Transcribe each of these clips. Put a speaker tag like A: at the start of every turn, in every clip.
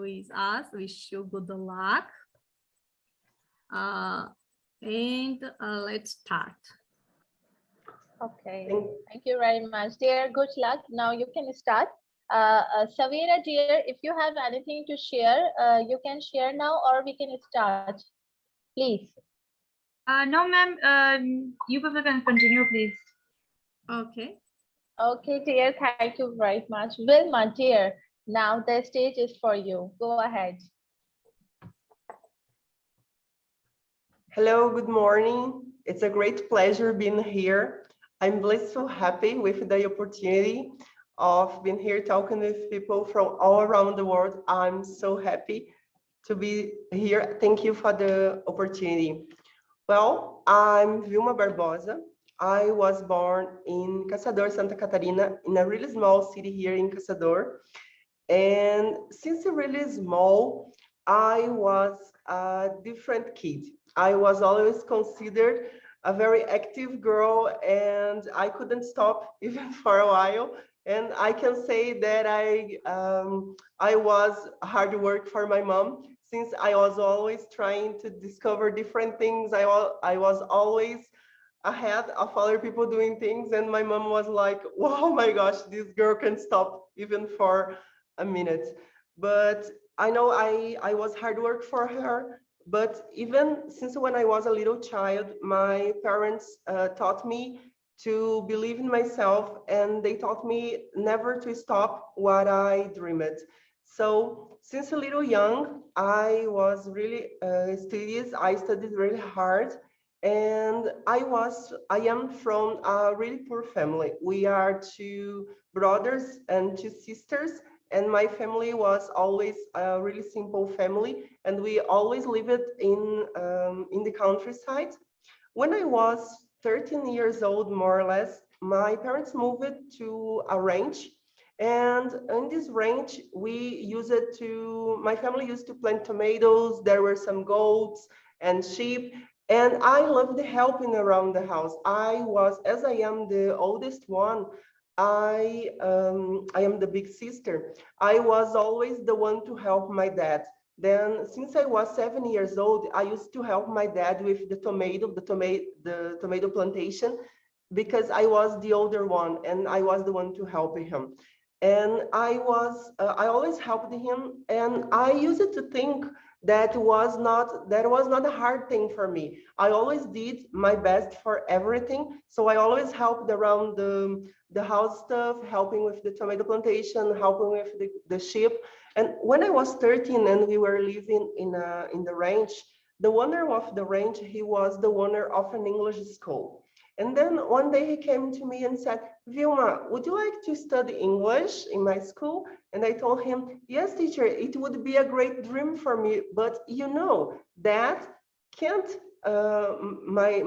A: with us. Wish you good luck. Let's start.
B: Okay, thank you very much, dear. Good luck. Now you can start. Savira, dear, if you have anything to share, you can share now, or we can start, please.
C: No, ma'am. You people can continue, please.
A: Okay.
B: Okay, dear. Thank you very much. Vilma, dear, now the stage is for you. Go ahead.
D: Hello, good morning. It's a great pleasure being here. I'm blissful happy with the opportunity of being here talking with people from all around the world. I'm so happy to be here. Thank you for the opportunity. Well, I'm Vilma Barbosa. I was born in Caçador, Santa Catarina, in a really small city here in Caçador. And since really small, I was a different kid. I was always considered a very active girl, and I couldn't stop even for a while. And I can say that I was hard work for my mom, since I was always trying to discover different things. I was always ahead of other people doing things, and my mom was like, "Wow, my gosh, this girl can stop even for a minute." But I know I was hard work for her. But even since when I was a little child, my parents taught me to believe in myself, and they taught me never to stop what I dreamed. So since a little young, I was really studious. I studied really hard, and I am from a really poor family. We are two brothers and two sisters, and my family was always a really simple family, and we always lived in the countryside. When I was 13 years old, more or less, my parents moved to a ranch, and in this ranch, my family used to plant tomatoes. There were some goats and sheep, and I loved helping around the house. As I am the oldest one, I am the big sister. I was always the one to help my dad. Then, since I was 7 years old, I used to help my dad with the tomato plantation, because I was the older one and I was the one to help him. And I always helped him, and I used to think that was not a hard thing for me. I always did my best for everything. So I always helped around the house stuff, helping with the tomato plantation, helping with the sheep. And when I was 13 and we were living in the ranch, the owner of the ranch, he was the owner of an English school. And then one day he came to me and said, "Vilma, would you like to study English in my school?" And I told him, "Yes, teacher, it would be a great dream for me. But you know, that can't,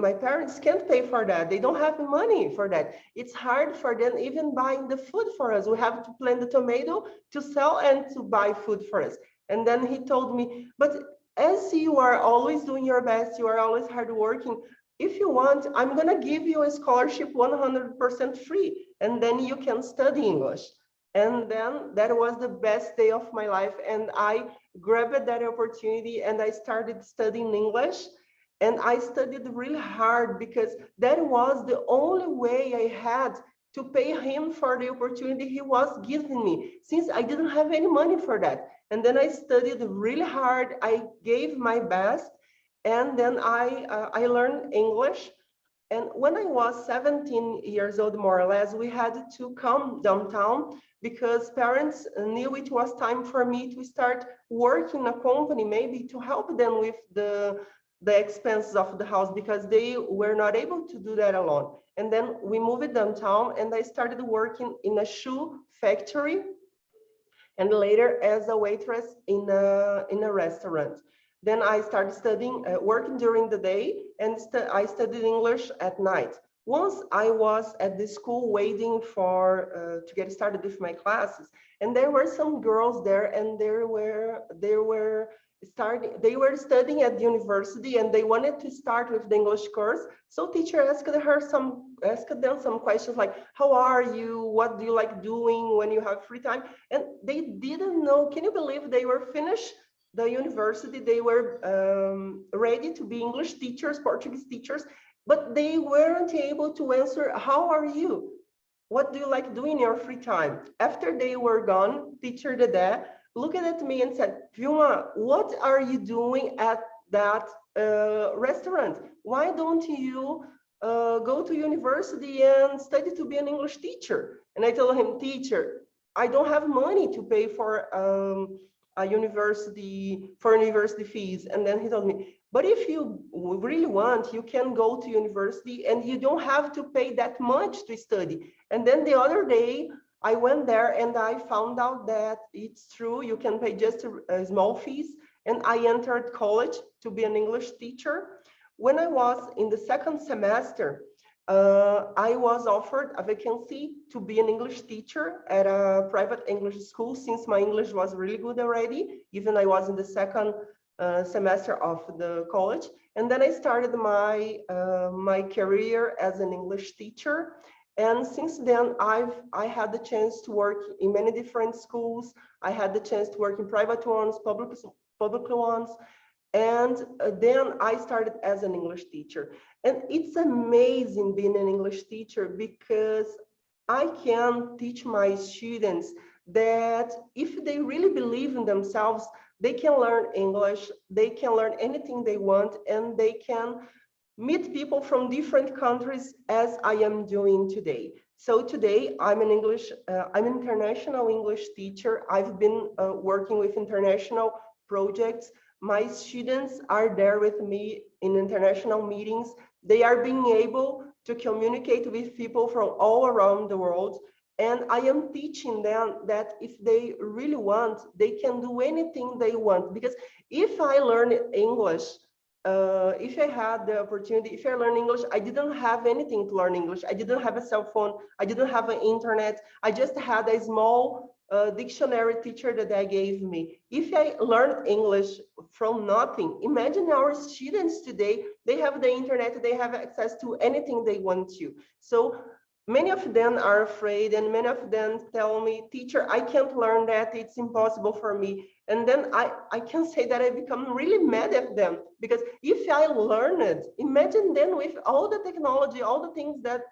D: my parents can't pay for that. They don't have money for that. It's hard for them even buying the food for us. We have to plant the tomato to sell and to buy food for us." And then he told me, "But as you are always doing your best, you are always hardworking, if you want, I'm going to give you a scholarship 100% free, and then you can study English." And then that was the best day of my life. And I grabbed that opportunity and I started studying English. And I studied really hard, because that was the only way I had to pay him for the opportunity he was giving me, since I didn't have any money for that. And then I studied really hard. I gave my best. And then I learned English. And when I was 17 years old, more or less, we had to come downtown, because parents knew it was time for me to start working in a company, maybe to help them with the expenses of the house, because they were not able to do that alone. And then we moved downtown, and I started working in a shoe factory, and later as a waitress in a restaurant. Then I started studying, working during the day, and I studied English at night. Once I was at the school waiting for to get started with my classes, and there were some girls there, and they were they were studying at the university and they wanted to start with the English course. So teacher asked them some questions like, how are you? What do you like doing when you have free time? And they didn't know. Can you believe they were finished the university? They were ready to be English teachers, Portuguese teachers, but they weren't able to answer, how are you? What do you like doing in your free time? After they were gone, teacher Dede looked at me and said, Vilma, what are you doing at that restaurant? Why don't you go to university and study to be an English teacher? And I told him, teacher, I don't have money to pay for university fees. And then he told me, but if you really want, you can go to university and you don't have to pay that much to study. And then the other day, I went there and I found out that it's true, you can pay just a small fees. And I entered college to be an English teacher. When I was in the second semester, I was offered a vacancy to be an English teacher at a private English school, since my English was really good already, even I was in the second semester of the college. And then I started my career as an English teacher. And since then, I had the chance to work in many different schools. I had the chance to work in private ones, public ones. And then I started as an English teacher. And it's amazing being an English teacher, because I can teach my students that if they really believe in themselves, they can learn English, they can learn anything they want, and they can meet people from different countries, as I am doing today. So today I'm an international English teacher. I've been working with international projects. My students are there with me in international meetings. They are being able to communicate with people from all around the world. And I am teaching them that if they really want, they can do anything they want. Because if I learn English, if I had the opportunity, if I learn English, I didn't have anything to learn English. I didn't have a cell phone. I didn't have an internet. I just had a small dictionary teacher that they gave me. If I learned English from nothing, imagine our students today, they have the internet, they have access to anything they want to. So many of them are afraid, and many of them tell me, teacher, I can't learn that, it's impossible for me. And then I can say that I become really mad at them, because if I learn it, imagine then with all the technology, all the things that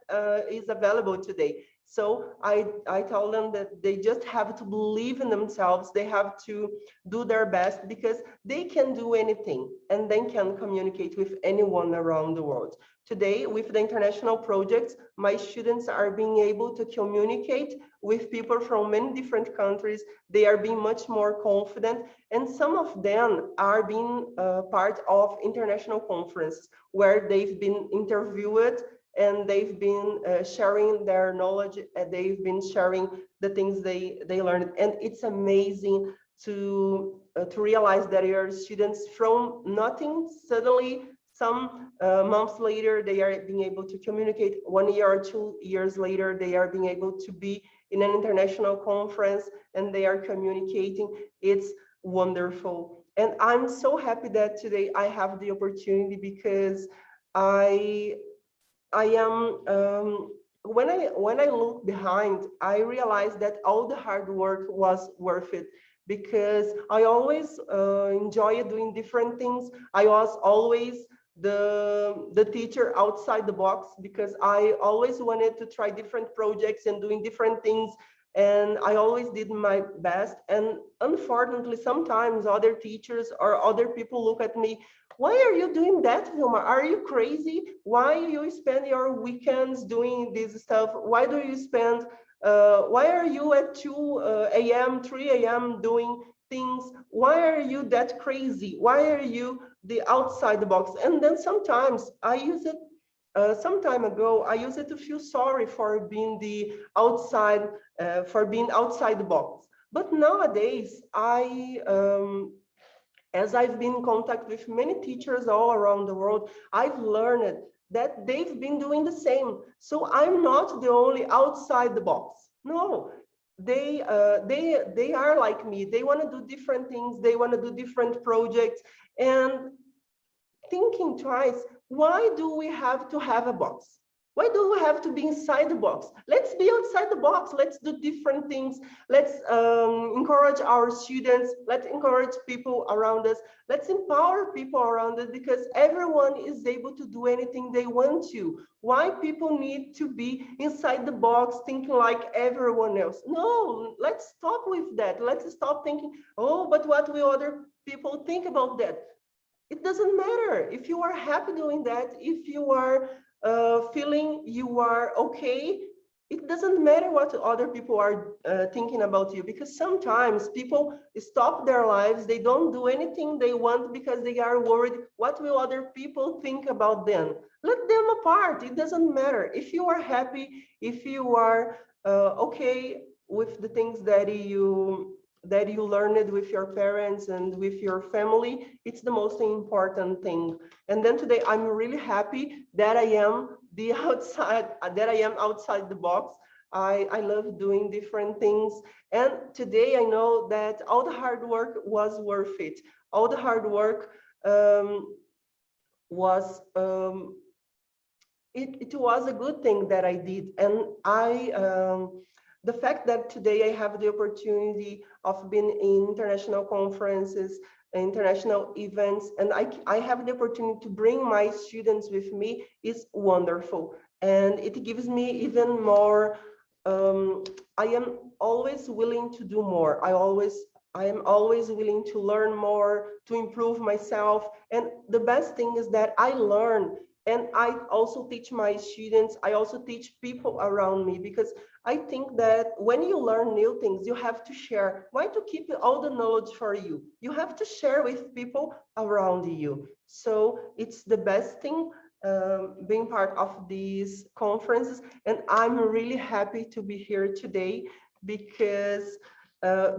D: is available today. So I tell them that they just have to believe in themselves. They have to do their best, because they can do anything and they can communicate with anyone around the world. Today, with the international projects, my students are being able to communicate with people from many different countries. They are being much more confident, and some of them are being part of international conferences where they've been interviewed and they've been sharing their knowledge, and they've been sharing the things they learned. And it's amazing to realize that your students from nothing, suddenly some months later, they are being able to communicate. 1 year or 2 years later, they are being able to be in an international conference and they are communicating. It's wonderful. And I'm so happy that today I have the opportunity, because I am, when I look behind, I realized that all the hard work was worth it, because I always enjoy doing different things. I was always the teacher outside the box, because I always wanted to try different projects and doing different things, and I always did my best. And unfortunately, sometimes other teachers or other people look at me, why are you doing that, Vilma? Are you crazy? Why you spend your weekends doing this stuff? Why do you spend, why are you at 2 a.m., 3 a.m. doing things? Why are you that crazy? Why are you the outside the box? And then sometimes I use it, some time ago, I used it to feel sorry for being the outside, for being outside the box. But nowadays, as I've been in contact with many teachers all around the world, I've learned that they've been doing the same. So I'm not the only outside the box. No, they are like me. They want to do different things. They want to do different projects, and thinking twice, why do we have to have a box? Why do we have to be inside the box? Let's be outside the box. Let's do different things. Let's encourage our students. Let's encourage people around us. Let's empower people around us, because everyone is able to do anything they want to. Why people need to be inside the box thinking like everyone else? No, let's stop with that. Let's stop thinking, oh, but what will other people think about that? It doesn't matter if you are happy doing that, if you are feeling you are okay. It doesn't matter what other people are thinking about you, because sometimes people stop their lives, they don't do anything they want because they are worried what will other people think about them. Let them apart. It doesn't matter if you are happy, if you are okay with the things that you learned with your parents and with your family. It's the most important thing. And then today, I'm really happy that I am outside the box. I love doing different things. And today I know that all the hard work was worth it. All the hard work was it was a good thing that I did. And the fact that today I have the opportunity of being in international conferences, international events, and I have the opportunity to bring my students with me is wonderful. And it gives me even more, I am always willing to do more. I am always willing to learn more, to improve myself. And the best thing is that I learn, and I also teach my students, I also teach people around me, because I think that when you learn new things, you have to share. Why to keep all the knowledge for you? You have to share with people around you. So it's the best thing, being part of these conferences. And I'm really happy to be here today, because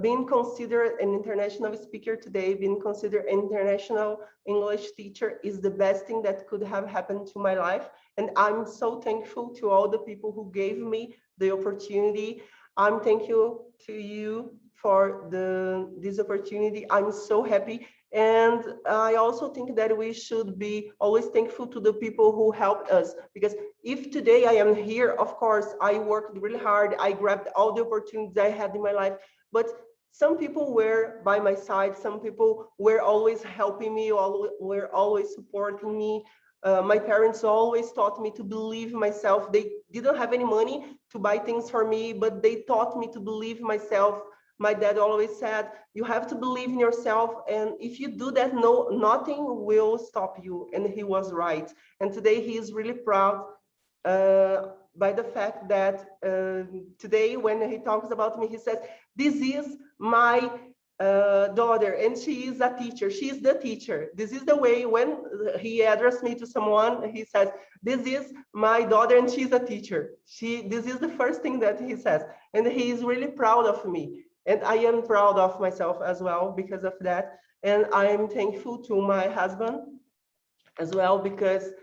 D: being considered an international speaker today, being considered an international English teacher is the best thing that could have happened to my life. And I'm so thankful to all the people who gave me the opportunity. I'm thankful to you for this opportunity. I'm so happy. And I also think that we should be always thankful to the people who helped us, because if today I am here, of course, I worked really hard. I grabbed all the opportunities I had in my life. But some people were by my side. Some people were always helping me, were always supporting me. My parents always taught me to believe myself. They didn't have any money to buy things for me, but they taught me to believe myself. My dad always said, you have to believe in yourself. And if you do that, nothing will stop you. And he was right. And today he is really proud by the fact that today when he talks about me, he says, this is my daughter, and she is a teacher. She is the teacher. This is the way when he addressed me to someone, he says, this is my daughter and she's a teacher. This is the first thing that he says. And he is really proud of me. And I am proud of myself as well because of that. And I am thankful to my husband as well, because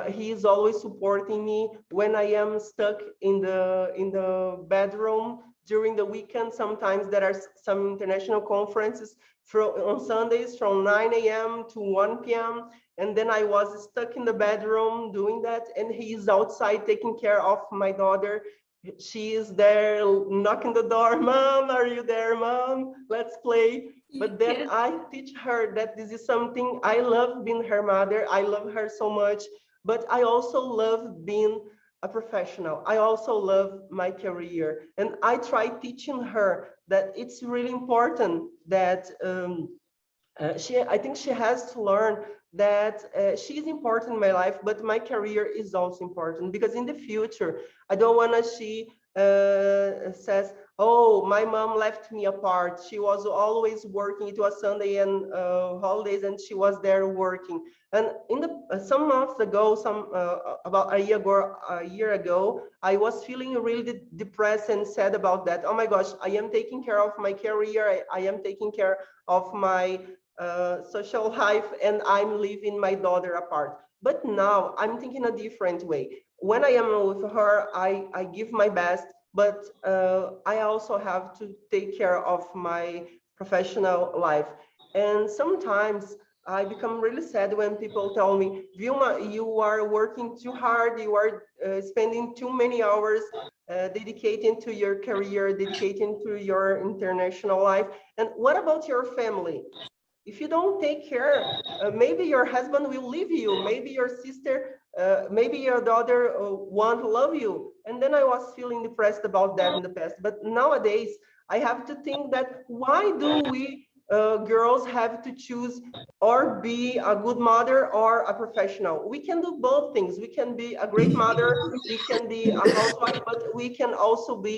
D: he is always supporting me when I am stuck in the bedroom during the weekend. Sometimes there are some international conferences on Sundays from 9 a.m. to 1 p.m. And then I was stuck in the bedroom doing that. And he is outside taking care of my daughter. She is there knocking the door. Mom, are you there, Mom? Let's play. But then
A: Yes.
D: I teach her that this is something I love being her mother. I love her so much, but I also love being a professional. I also love my career. And I try teaching her that it's really important that I think she has to learn that she's important in my life, but my career is also important, because in the future, I don't want to she says, oh, my mom left me apart. She was always working. It was Sunday and holidays, and she was there working. And in the some months ago, about a year ago, I was feeling really depressed and sad about that. Oh my gosh, I am taking care of my career. I am taking care of my social life, and I'm leaving my daughter apart. But now I'm thinking a different way. When I am with her, I give my best, but I also have to take care of my professional life. And sometimes I become really sad when people tell me, Vilma, you are working too hard, you are spending too many hours dedicating to your career, dedicating to your international life. And what about your family? If you don't take care, maybe your husband will leave you, maybe your sister, maybe your daughter won't love you. And then I was feeling depressed about that in the past. But nowadays, I have to think that why do we girls have to choose or be a good mother or a professional? We can do both things. We can be a great mother, we can be a housewife, but we can also be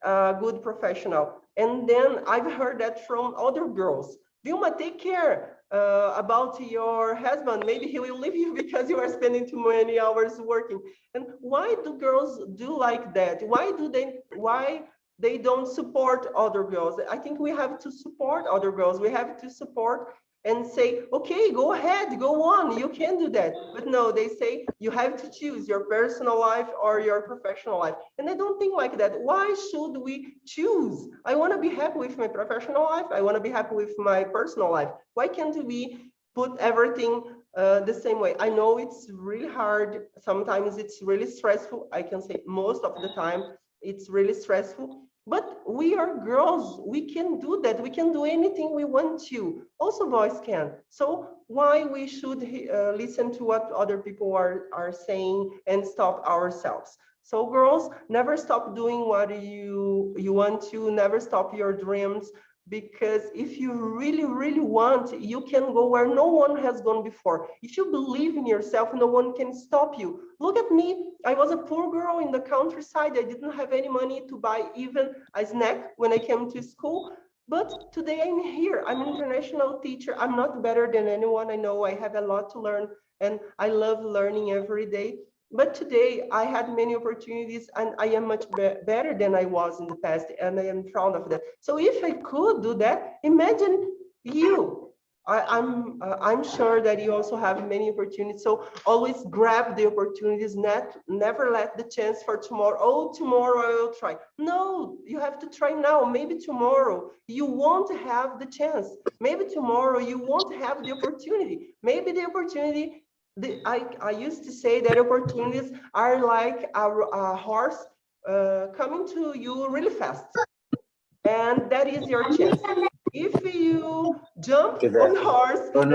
D: a good professional. And then I've heard that from other girls. Vilma, take care about your husband. Maybe he will leave you because you are spending too many hours working. And why do girls do like that? Why they don't support other girls? I think we have to support other girls. We have to support and say, okay, go ahead, go on, you can do that. But no, they say you have to choose your personal life or your professional life. And I don't think like that. Why should we choose? I want to be happy with my professional life. I want to be happy with my personal life. Why can't we put everything the same way? I know it's really hard. Sometimes it's really stressful. I can say most of the time it's really stressful. But we are girls, we can do that. We can do anything we want to. Also boys can. So why we should listen to what other people are saying and stop ourselves? So girls, never stop doing what you want to, never stop your dreams, because if you really, really want, you can go where no one has gone before. If you believe in yourself, no one can stop you. Look at me. I was a poor girl in the countryside. I didn't have any money to buy even a snack when I came to school. But today I'm here. I'm an international teacher. I'm not better than anyone. I know I have a lot to learn, and I love learning every day. But today I had many opportunities and I am much better than I was in the past, and I am proud of that. So if I could do that, imagine you. I'm sure that you also have many opportunities. So always grab the opportunities, never let the chance for tomorrow. Oh, tomorrow I will try. No, you have to try now. Maybe tomorrow you won't have the chance. Maybe tomorrow you won't have the opportunity. Maybe the opportunity, I used to say that opportunities are like a horse coming to you really fast, and that is your chance. If you jump on the horse, then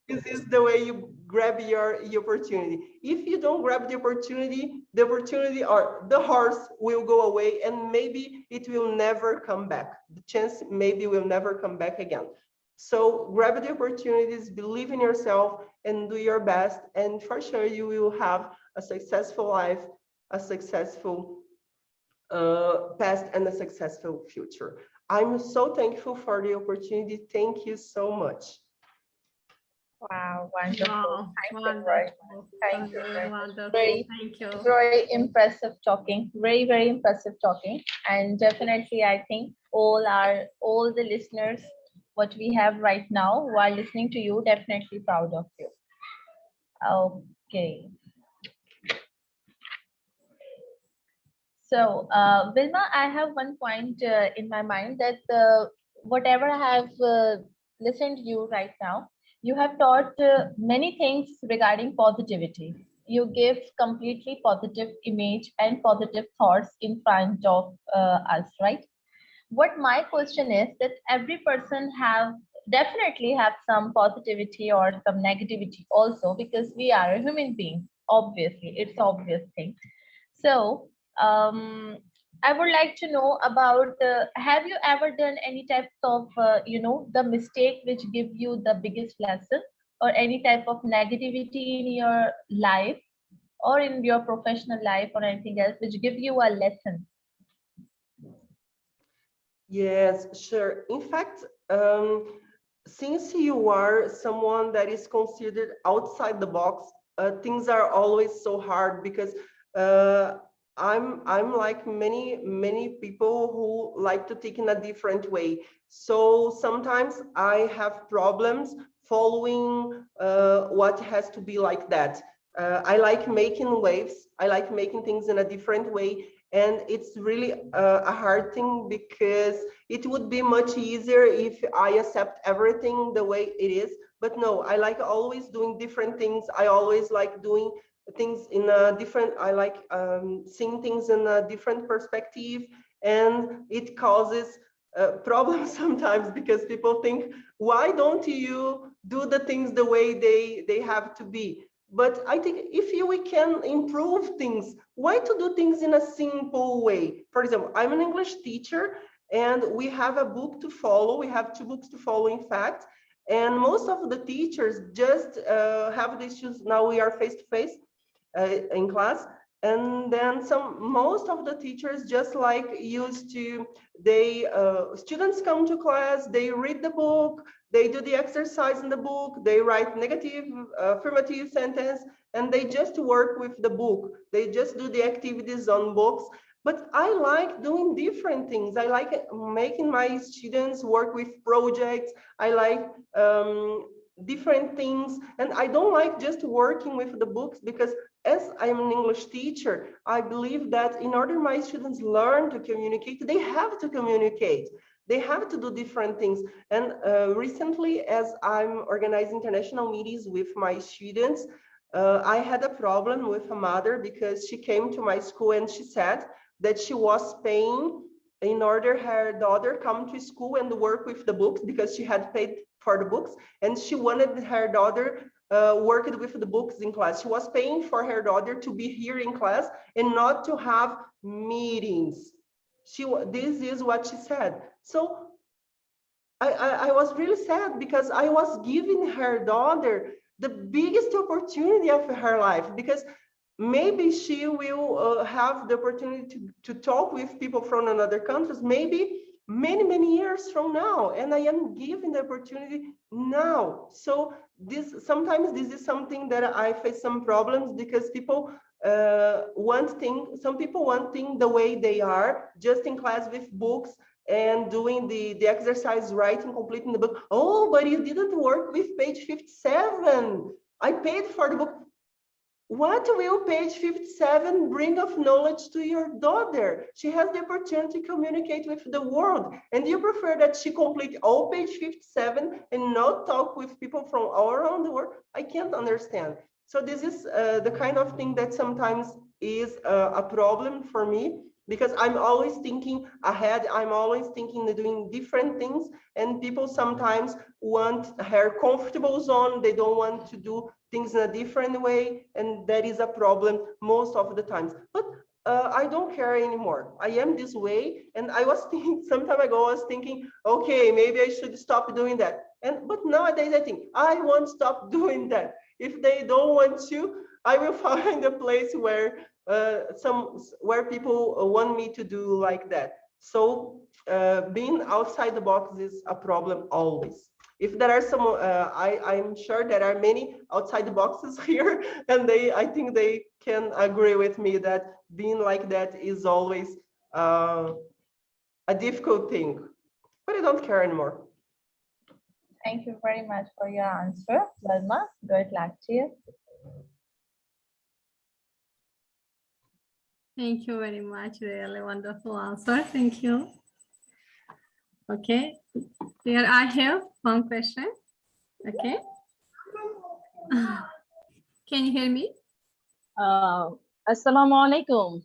D: this is the way you grab your opportunity. If you don't grab the opportunity or the horse will go away, and maybe it will never come back. The chance maybe will never come back again. So grab the opportunities, believe in yourself, and do your best. And for sure, you will have a successful life, a successful past, and a successful future. I'm so thankful for the opportunity. Thank you so much.
B: Wow, wonderful.
A: Wow,
B: Thank you very much.
A: wonderful.
B: Thank you.
A: Wonderful.
B: Very,
A: Thank you.
B: very impressive talking. Very, very impressive talking. And definitely, I think all the listeners, what we have right now while listening to you, definitely proud of you. Okay. So, Vilma, I have one point in my mind that whatever I have listened to you right now, you have taught many things regarding positivity. You give completely positive image and positive thoughts in front of us, right? What my question is that every person definitely have some positivity or some negativity also, because we are a human being. Obviously, it's obvious thing. So I would like to know about, have you ever done any types of, the mistake which give you the biggest lesson, or any type of negativity in your life or in your professional life or anything else which give you a lesson?
D: Yes, sure. In fact, since you are someone that is considered outside the box, things are always so hard, because I'm like many people who like to think in a different way. So sometimes I have problems following what has to be like that. I like making waves. I like making things in a different way. And it's really a hard thing, because it would be much easier if I accept everything the way it is. But no, I like always doing different things. I always like doing things in a different, I like seeing things in a different perspective. And it causes problems sometimes, because people think, why don't you do the things the way they have to be? But I think if we can improve things, why to do things in a simple way? For example, I'm an English teacher, and we have a book to follow. We have 2 books to follow, in fact. And most of the teachers just have the issues. Now we are face-to-face in class. And then most of the teachers just like used to, students come to class, they read the book, they do the exercise in the book, they write negative, affirmative sentence, and they just work with the book. They just do the activities on books. But I like doing different things. I like making my students work with projects. I like different things. And I don't like just working with the books, because as I'm an English teacher, I believe that in order my students learn to communicate, they have to communicate. They have to do different things. And recently, as I'm organizing international meetings with my students, I had a problem with a mother, because she came to my school and she said that she was paying in order her daughter come to school and work with the books, because she had paid for the books, and she wanted her daughter worked with the books in class. She was paying for her daughter to be here in class and not to have meetings. This is what she said. So I was really sad, because I was giving her daughter the biggest opportunity of her life, because maybe she will have the opportunity to talk with people from another countries, maybe many years from now, and I am given the opportunity now. So sometimes this is something that I face some problems, because people some people want things the way they are, just in class with books and doing the exercise, writing, completing the book. Oh, but you didn't work with page 57. I paid for the book. What will page 57 bring of knowledge to your daughter? She has the opportunity to communicate with the world. And you prefer that she complete all page 57 and not talk with people from all around the world? I can't understand. So this is the kind of thing that sometimes is a problem for me, because I'm always thinking ahead. I'm always thinking of doing different things, and people sometimes want her comfortable zone. They don't want to do things in a different way, and that is a problem most of the times. But I don't care anymore. I am this way, and I was thinking some time ago, I was thinking, okay, maybe I should stop doing that. But nowadays I think I won't stop doing that. If they don't want to, I will find a place where where people want me to do like that. So being outside the box is a problem always. If there are some, I'm sure there are many outside the boxes here, and I think they can agree with me that being like that is always a difficult thing. But I don't care anymore.
B: Thank you very much for your answer, Vilma. Good luck to you.
A: Thank you very much. Really wonderful answer. Thank you. Okay. Here I have one question. Okay. Can you hear me?
E: Assalamu alaikum.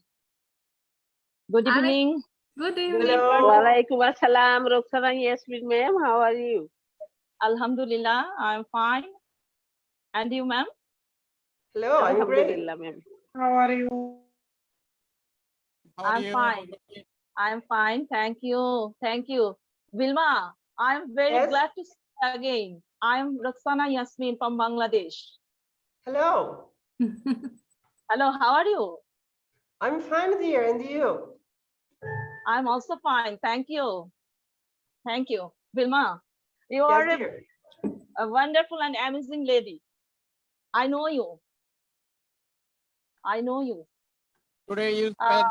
E: Good evening.
A: Good evening.
D: Hello.
F: Walaikum assalam, Roxana. Yes, ma'am. How are you?
E: Alhamdulillah, I'm fine. And you, ma'am?
D: Hello, I'm great.
F: Alhamdulillah, ma'am.
G: How are you?
E: I'm fine. I'm fine. Thank you. Thank you. Vilma, I'm very
D: Yes?
E: glad to see you again. I'm Roxana Yasmin from Bangladesh.
D: Hello.
E: Hello, how are you?
D: I'm fine, dear, and you?
E: I'm also fine. Thank you. Thank you. Vilma, you are
D: Yes, dear.
E: a wonderful and amazing lady. I know you. I know you.
G: Today you
E: Uh,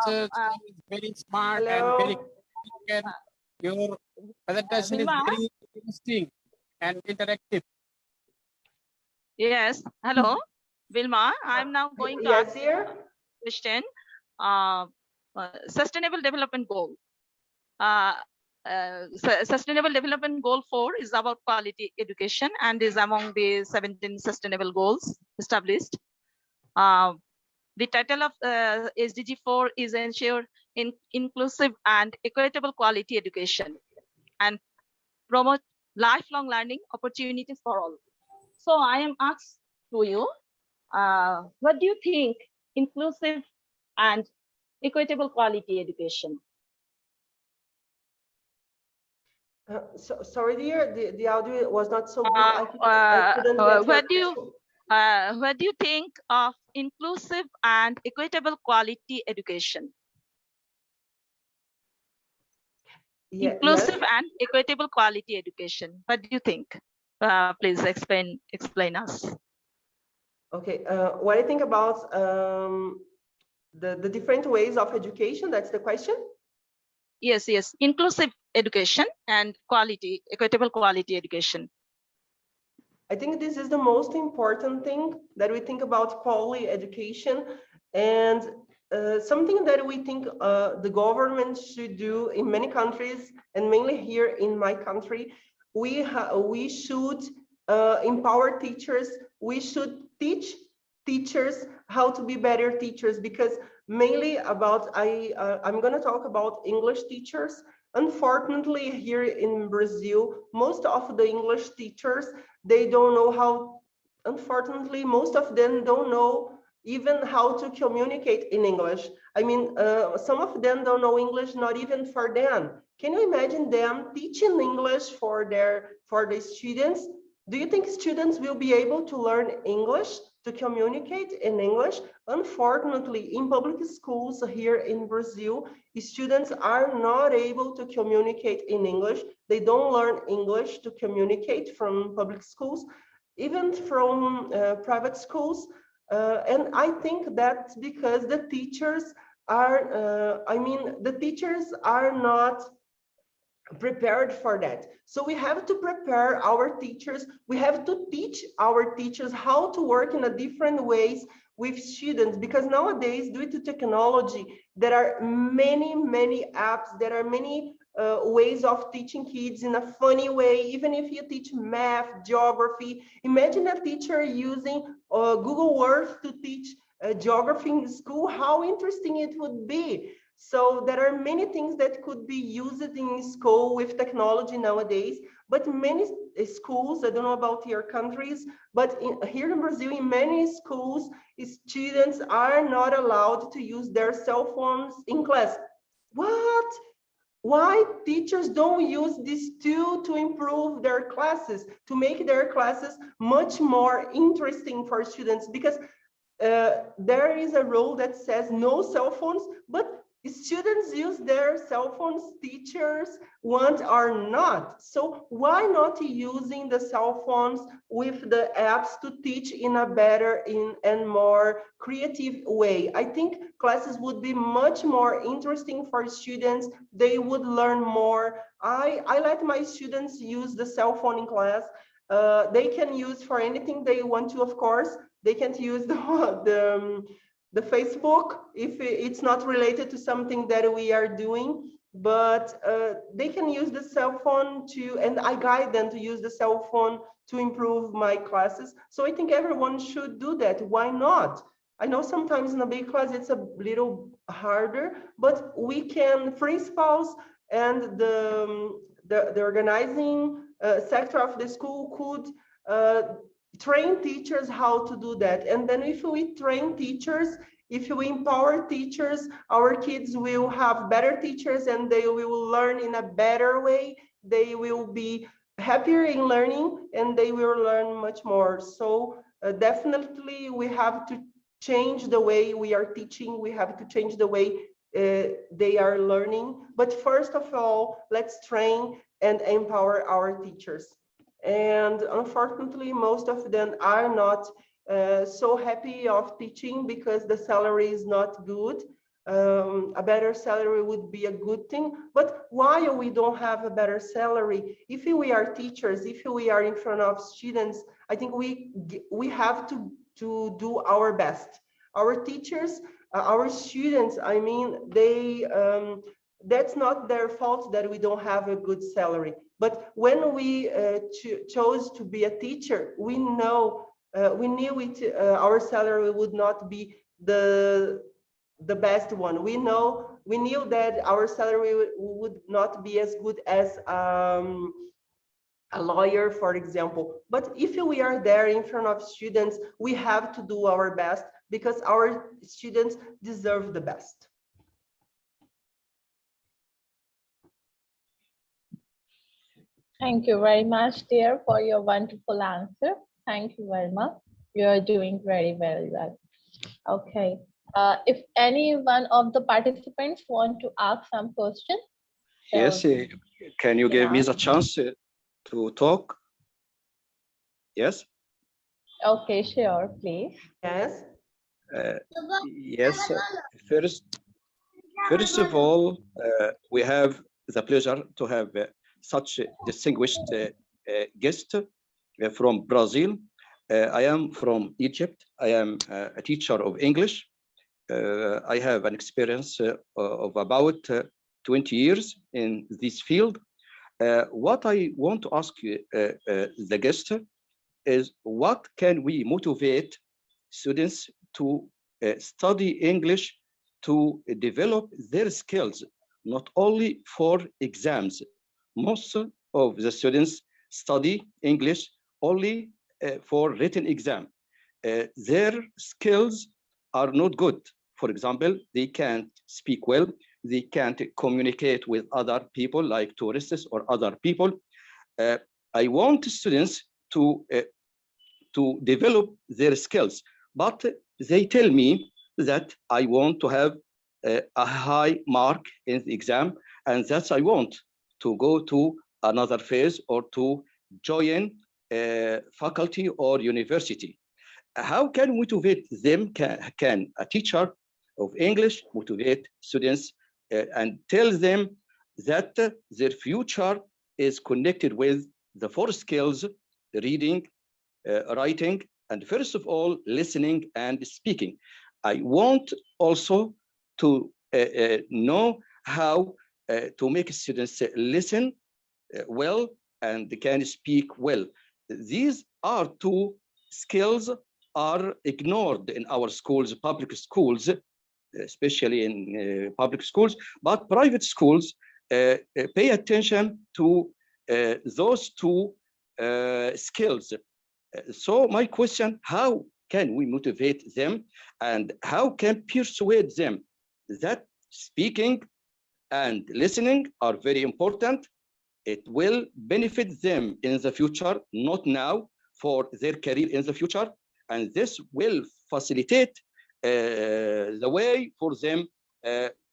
G: very smart and very
D: Hello.
G: competent. Your presentation is
E: Vilma?
G: very interesting and interactive.
E: Yes. Hello, Vilma. I'm now going to
D: Yes,
E: ask
D: dear.
E: question. Sustainable Development Goal. Sustainable Development Goal 4 is about quality education and is among the 17 sustainable goals established. The title of SDG 4 is ensure inclusive and equitable quality education and promote lifelong learning opportunities for all. So I am asked to you, what do you think inclusive and equitable quality education?
D: Sorry, dear, the audio was not so good. I couldn't get
E: What do you think of inclusive and equitable quality education? Inclusive and equitable quality education. What do you think? Please explain us.
D: Okay, what I think about the different ways of education, that's the question?
E: Yes, yes, inclusive education and equitable quality education.
D: I think this is the most important thing that we think about quality education, and something that we think the government should do in many countries, and mainly here in my country. We should empower teachers. We should teach teachers how to be better teachers, because mainly about I'm going to talk about English teachers. Unfortunately, here in Brazil, most of the English teachers, they don't know how, unfortunately, most of them don't know even how to communicate in English. I mean, some of them don't know English, not even for them. Can you imagine them teaching English for the students? Do you think students will be able to learn English, to communicate in English? Unfortunately, in public schools here in Brazil, students are not able to communicate in English. They don't learn English to communicate from public schools, even from private schools. And I think that's because the teachers are, the teachers are not prepared for that. So we have to prepare our teachers. We have to teach our teachers how to work in a different ways with students, because nowadays, due to technology, there are many apps, there are many ways of teaching kids in a funny way. Even if you teach math, geography, imagine a teacher using Google Earth to teach geography in school, how interesting it would be. So there are many things that could be used in school with technology nowadays, but many schools, I don't know about your countries, but here in Brazil, in many schools, students are not allowed to use their cell phones in class. What? Why teachers don't use this tool to improve their classes, to make their classes much more interesting for students? Because there is a rule that says no cell phones, but students use their cell phones, teachers want or not. So why not using the cell phones with the apps to teach in a better and more creative way? I think classes would be much more interesting for students. They would learn more. I let my students use the cell phone in class. They can use for anything they want to, of course. They can't use the Facebook if it's not related to something that we are doing, but they can use the cell phone and I guide them to use the cell phone to improve my classes. So I think everyone should do that. Why not? I know sometimes in a big class it's a little harder, but we can, principals and the organizing sector of the school could train teachers how to do that. And then if we train teachers, if we empower teachers, our kids will have better teachers and they will learn in a better way. They will be happier in learning and they will learn much more. So definitely we have to change the way we are teaching. We have to change the way they are learning. But first of all, let's train and empower our teachers. And unfortunately, most of them are not so happy of teaching because the salary is not good. A better salary would be a good thing. But while we don't have a better salary, if we are teachers, if we are in front of students, I think we have to do our best. Our teachers our students, I mean, they that's not their fault that we don't have a good salary. But when we chose to be a teacher, we knew it. Our salary would not be the best one. We knew that our salary would not be as good as a lawyer, for example. But if we are there in front of students, we have to do our best because our students deserve the best.
B: Thank you very much, dear, for your wonderful answer. Thank you very much. You are doing very, very well. Okay. If any one of the participants want to ask some questions.
H: Yes, can you give me the chance to talk? Yes.
B: Okay, sure, please.
D: Yes.
H: Yes. First of all, we have the pleasure to have such a distinguished guest from Brazil. I am from Egypt. I am a teacher of English. I have an experience of about 20 years in this field. What I want to ask you, the guest, is what can we motivate students to study English to develop their skills, not only for exams. Most of the students study English only for written exam. Their skills are not good. For example, they can't speak well, they can't communicate with other people like tourists or other people. I want students to develop their skills, but they tell me that I want to have a high mark in the exam, and that's I want to go to another phase or to join faculty or university. How can we motivate them? Can a teacher of English motivate students and tell them that their future is connected with the four skills: reading, writing, and first of all, listening and speaking. I want also to know how to make students listen well and can speak well. These are two skills are ignored in our schools, public schools, especially in public schools, but private schools pay attention to those two skills. So my question, how can we motivate them and how can persuade them that speaking and listening are very important? It will benefit them in the future, not now, for their career in the future. And this will facilitate the way for them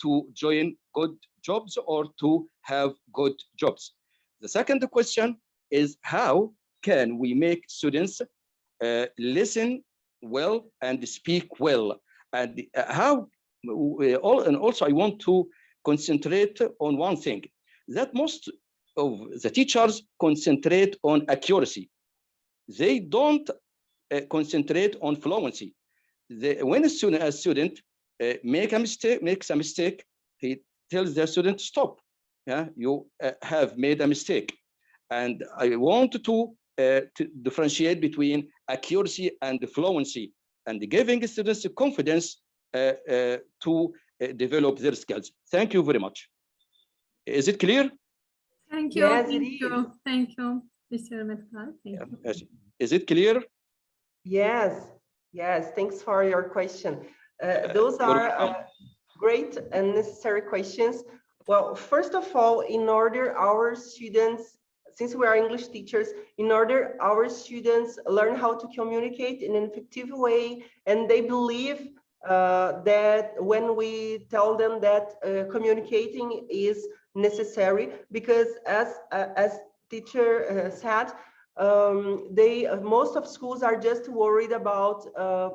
H: to join good jobs or to have good jobs. The second question is how can we make students listen well and speak well? And how, and also I want to concentrate on one thing, that most of the teachers concentrate on accuracy. They don't concentrate on fluency. When a student makes a mistake, he tells the student, stop, yeah, you have made a mistake. And I want to differentiate between accuracy and fluency and giving students the confidence to develop their skills. Thank you very much. Is it clear?
A: Thank you.
D: Yes,
A: thank
D: it
A: you.
D: is.
A: Thank you, Mr. Metkal. Thank you.
H: Yes. Is it clear?
D: Yes, yes, thanks for your question. Those are great and necessary questions. Well, first of all, in order our students, since we are English teachers, in order our students learn how to communicate in an effective way, and they believe that when we tell them that communicating is necessary, because as teacher said, most of schools are just worried about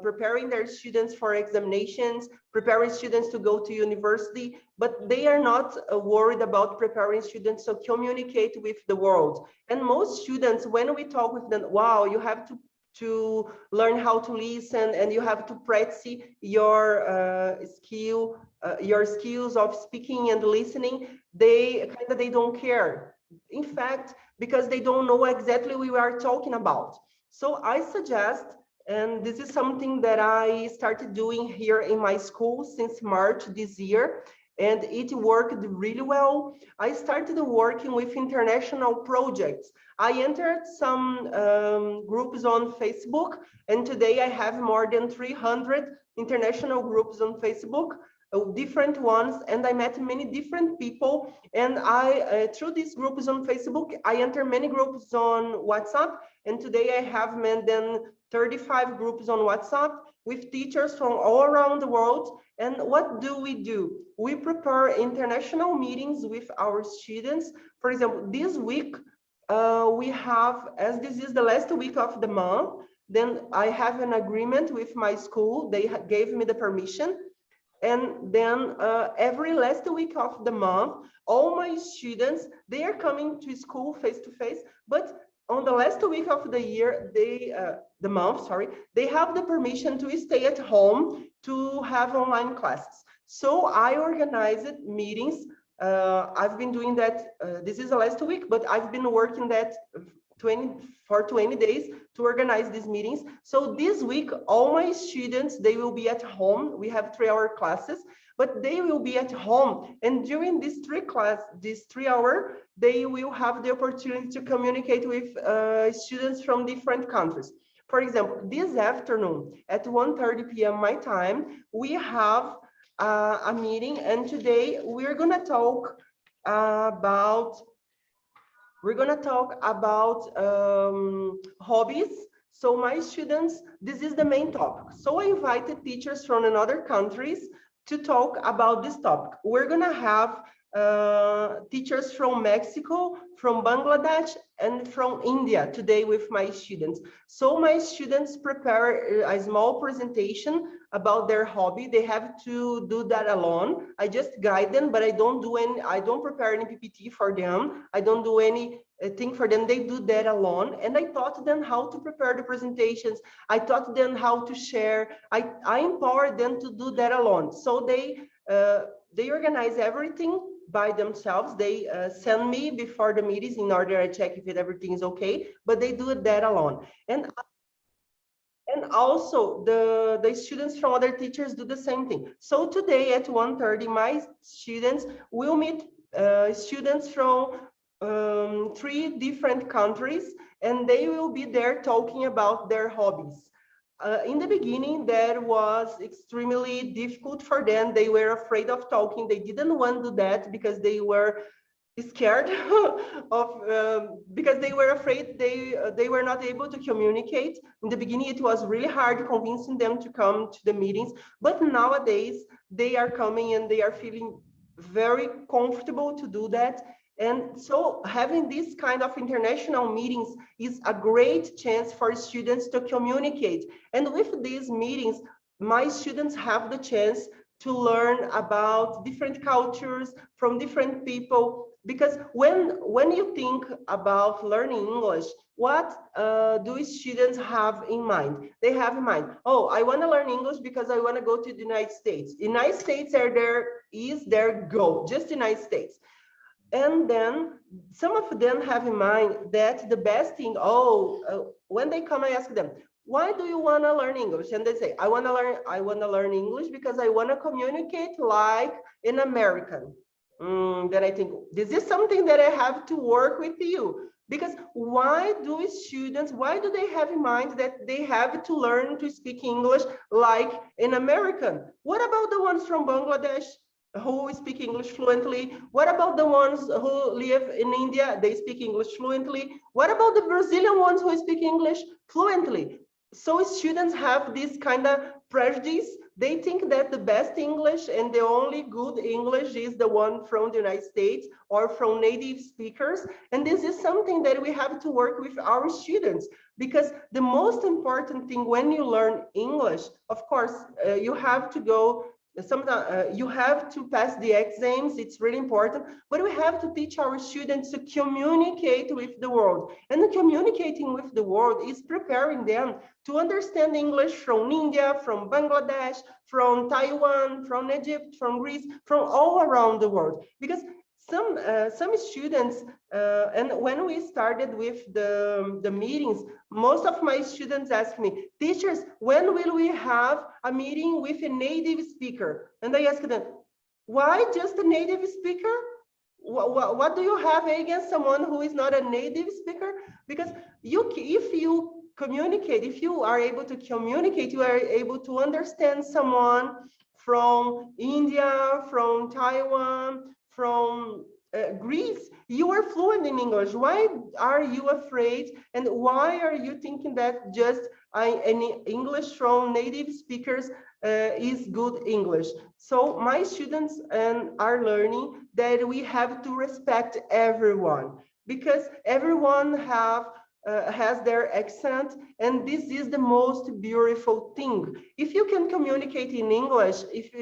D: preparing their students for examinations, preparing students to go to university, but they are not worried about preparing students to communicate with the world. And most students, when we talk with them, wow, you have to to learn how to listen, and you have to practice your your skills of speaking and listening. They don't care, in fact, because they don't know exactly what we are talking about. So I suggest, and this is something that I started doing here in my school since March this year, and it worked really well. I started working with international projects. I entered some groups on Facebook, and today I have more than 300 international groups on Facebook, different ones, and I met many different people. And I, through these groups on Facebook, I enter many groups on WhatsApp, and today I have more than 35 groups on WhatsApp with teachers from all around the world. And what do? We prepare international meetings with our students. For example, this week, we have, as this is the last week of the month, then I have an agreement with my school. They gave me the permission. And then every last week of the month, all my students, they are coming to school face to face, but on the last week of the year, the month, they have the permission to stay at home to have online classes. So I organized meetings. I've been doing that. This is the last week, but I've been working that for 20 days to organize these meetings. So this week, all my students, they will be at home. We have 3-hour classes, but they will be at home. And during these 3 hours, they will have the opportunity to communicate with students from different countries. For example, this afternoon at 1:30 p.m. my time, we have a meeting, and today we're gonna talk about hobbies. So my students, this is the main topic. So I invited teachers from other countries to talk about this topic. We're gonna have teachers from Mexico, from Bangladesh, and from India today with my students. So my students prepare a small presentation about their hobby. They have to do that alone. I just guide them, but I don't prepare any PPT for them. I don't do anything for them. They do that alone. And I taught them how to prepare the presentations. I taught them how to share. I empower them to do that alone. So they organize everything by themselves. They send me before the meetings in order I check if everything is okay, but they do that alone. And also the students from other teachers do the same thing. So today at 1:30, my students will meet students from 3 different countries, and they will be there talking about their hobbies. In the beginning, that was extremely difficult for them. They were afraid of talking. They didn't want to do that because they were scared because they were afraid they were not able to communicate. In the beginning, it was really hard convincing them to come to the meetings, but nowadays they are coming and they are feeling very comfortable to do that. And so having this kind of international meetings is a great chance for students to communicate. And with these meetings, my students have the chance to learn about different cultures from different people. Because when you think about learning English, what do students have in mind? They have in mind, oh, I want to learn English because I want to go to the United States. United States is their goal, just the United States. And then some of them have in mind that the best thing, when they come, I ask them, why do you want to learn English? And they say, I want to learn English because I want to communicate like an American. Then I think, this is something that I have to work with you. Because why do they have in mind that they have to learn to speak English like an American? What about the ones from Bangladesh who speak English fluently? What about the ones who live in India? They speak English fluently. What about the Brazilian ones who speak English fluently? So students have this kind of prejudice. They think that the best English and the only good English is the one from the United States or from native speakers. And this is something that we have to work with our students, because the most important thing when you learn English, of course, you have to go sometimes you have to pass the exams, it's really important, but we have to teach our students to communicate with the world. And communicating with the world is preparing them to understand English from India, from Bangladesh, from Taiwan, from Egypt, from Greece, from all around the world. Because some students, and when we started with the meetings, most of my students asked me, teachers, when will we have a meeting with a native speaker? And I asked them, why just a native speaker? What do you have against someone who is not a native speaker? Because if you communicate, if you are able to communicate, you are able to understand someone from India, from Taiwan, from Greece, you are fluent in English. Why are you afraid? And why are you thinking that just any English from native speakers is good English? So my students are learning that we have to respect everyone, because everyone has their accent, and this is the most beautiful thing. If you can communicate in English, if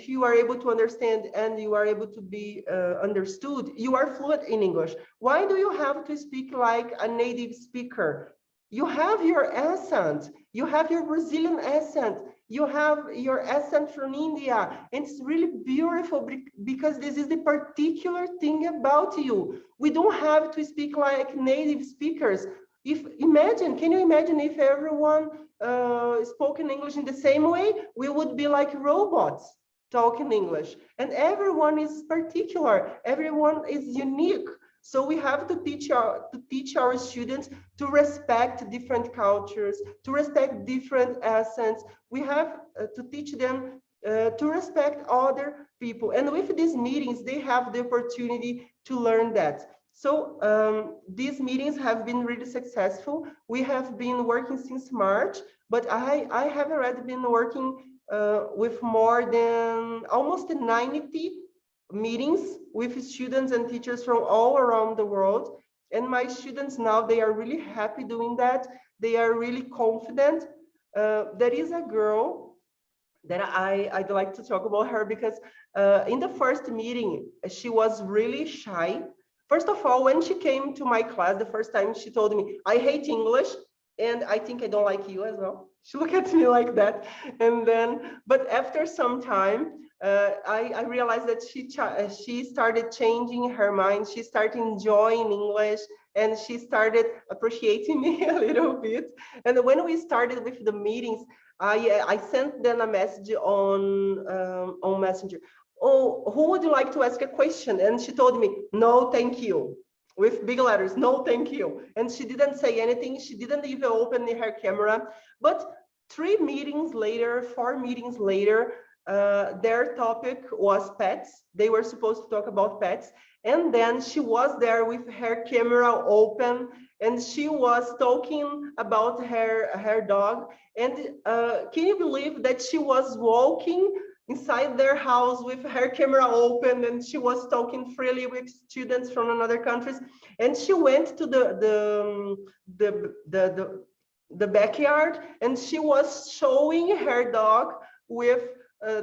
D: you are able to understand and you are able to be understood, you are fluent in English. Why do you have to speak like a native speaker? You have your accent, you have your Brazilian accent, you have your accent from India, and it's really beautiful because this is the particular thing about you. We don't have to speak like native speakers. Can you imagine if everyone spoke in English in the same way? We would be like robots talking English, and everyone is particular, everyone is unique. So we have to teach our students to respect different cultures, to respect different accents. We have to teach them to respect other people. And with these meetings, they have the opportunity to learn that. So these meetings have been really successful. We have been working since March, but I have already been working with more than almost 90 meetings with students and teachers from all around the world. And my students now, they are really happy doing that. They are really confident. There is a girl that I'd like to talk about her, because in the first meeting, she was really shy. First of all, when she came to my class the first time, she told me, I hate English, and I think I don't like you as well. She looked at me like that. And then, but after some time, I realized that she started changing her mind. She started enjoying English, and she started appreciating me a little bit. And when we started with the meetings, I sent them a message on Messenger. Oh, who would you like to ask a question? And she told me, no, thank you, with big letters, no, thank you. And she didn't say anything. She didn't even open her camera. But 4 meetings later, their topic was pets. They were supposed to talk about pets. And then she was there with her camera open, and she was talking about her dog. And can you believe that she was walking inside their house with her camera open, and she was talking freely with students from another countries? And she went to the backyard, and she was showing her dog with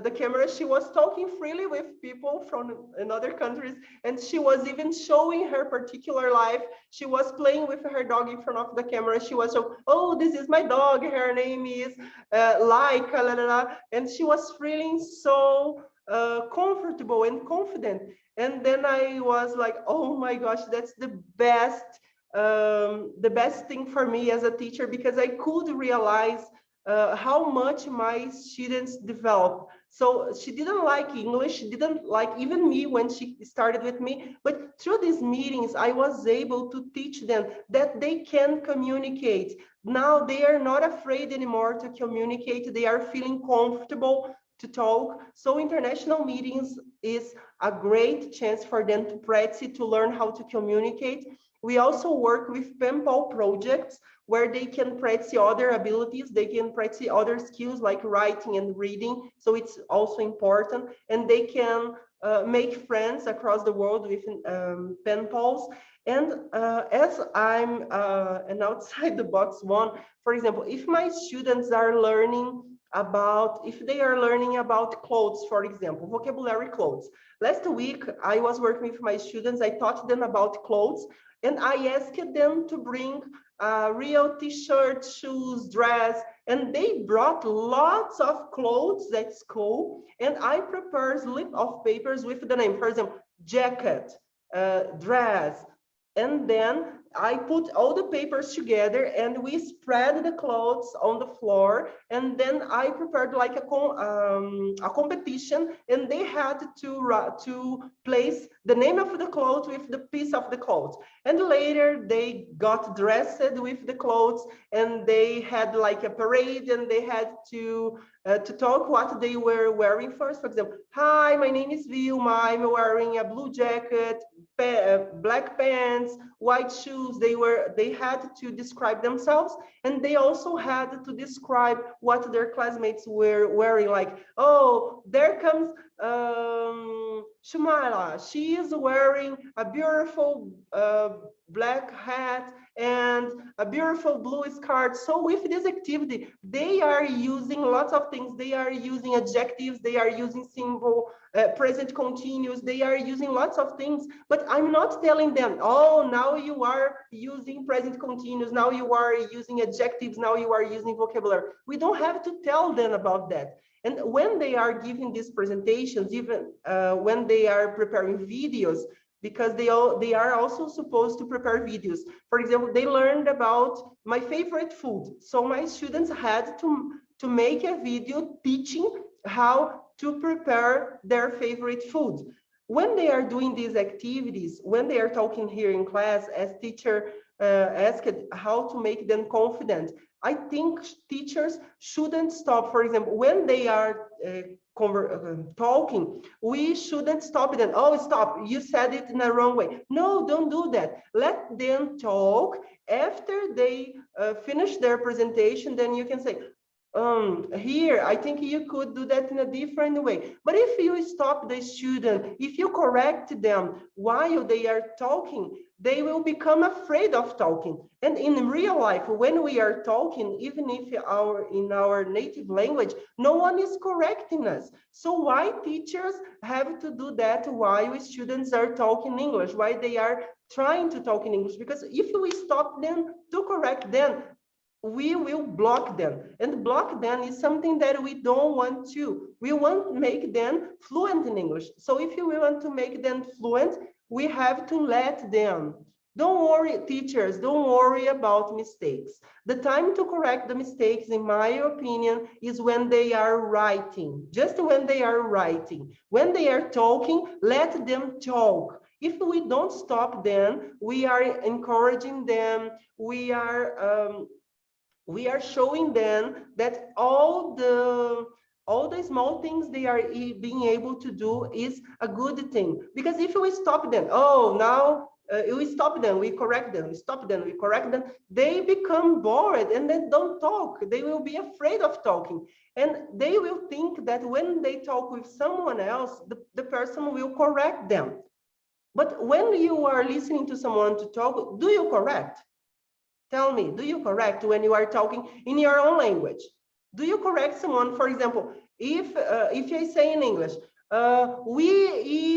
D: the camera. She was talking freely with people from another countries, and she was even showing her particular life. She was playing with her dog in front of the camera. She was so, oh, this is my dog, her name is Laika, la, la, la. And she was feeling so comfortable and confident. And then I was like, oh my gosh, that's the best thing for me as a teacher, because I could realize how much my students develop. So she didn't like English, she didn't like even me when she started with me, but through these meetings, I was able to teach them that they can communicate. Now they are not afraid anymore to communicate, they are feeling comfortable to talk. So international meetings is a great chance for them to practice, to learn how to communicate. We also work with pen pal projects where they can practice other abilities, they can practice other skills like writing and reading. So it's also important, and they can make friends across the world with pen pals. And as I'm an outside the box one, for example, if my students are learning about if they are learning about clothes, for example, vocabulary clothes. Last week, I was working with my students. I taught them about clothes, and I asked them to bring real t-shirt, shoes, dress, and they brought lots of clothes at school, and I prepared slip of papers with the name, for example, jacket, dress, and then I put all the papers together and we spread the clothes on the floor. And then I prepared like a competition, and they had to place the name of the clothes with the piece of the clothes. And later they got dressed with the clothes, and they had like a parade, and they had to talk what they were wearing first. For example, hi, my name is Vilma. I'm wearing a blue jacket, black pants, white shoes. They had to describe themselves, and they also had to describe what their classmates were wearing. Like, oh, there comes Shumala. She is wearing a beautiful black hat and a beautiful blue skirt. So with this activity, they are using lots of things. They are using adjectives, they are using simple present continuous, they are using lots of things, but I'm not telling them, oh, now you are using present continuous, now you are using adjectives, now you are using vocabulary. We don't have to tell them about that. And when they are giving these presentations, even when they are preparing videos, because they are also supposed to prepare videos. For example, they learned about my favorite food. So my students had to make a video teaching how to prepare their favorite food. When they are doing these activities, when they are talking here in class, as teacher asked how to make them confident, I think teachers shouldn't stop. For example, when they are talking, we shouldn't stop them. Oh, stop, you said it in the wrong way. No, don't do that. Let them talk. After they finish their presentation, then you can say, here, I think you could do that in a different way. But if you stop the student, if you correct them while they are talking, they will become afraid of talking. And in real life, when we are talking, even if in our native language, no one is correcting us. So why teachers have to do that while students are talking English, why they are trying to talk in English? Because if we stop them to correct them, we will block them, and block them is something that we don't want to. We want to make them fluent in English. So if we want to make them fluent, we have to let them. Don't worry, teachers, don't worry about mistakes. The time to correct the mistakes, in my opinion, is when they are writing, just when they are writing. When they are talking, let them talk. If we don't stop them, we are encouraging them, we are showing them that all the small things they are being able to do is a good thing. Because if we stop them, oh, now we stop them, we correct them, we stop them, we correct them, they become bored and then don't talk. They will be afraid of talking, and they will think that when they talk with someone else, the person will correct them. But when you are listening to someone to talk, do you correct? Tell me, do you correct when you are talking in your own language? Do you correct someone? For example, if I say in English, we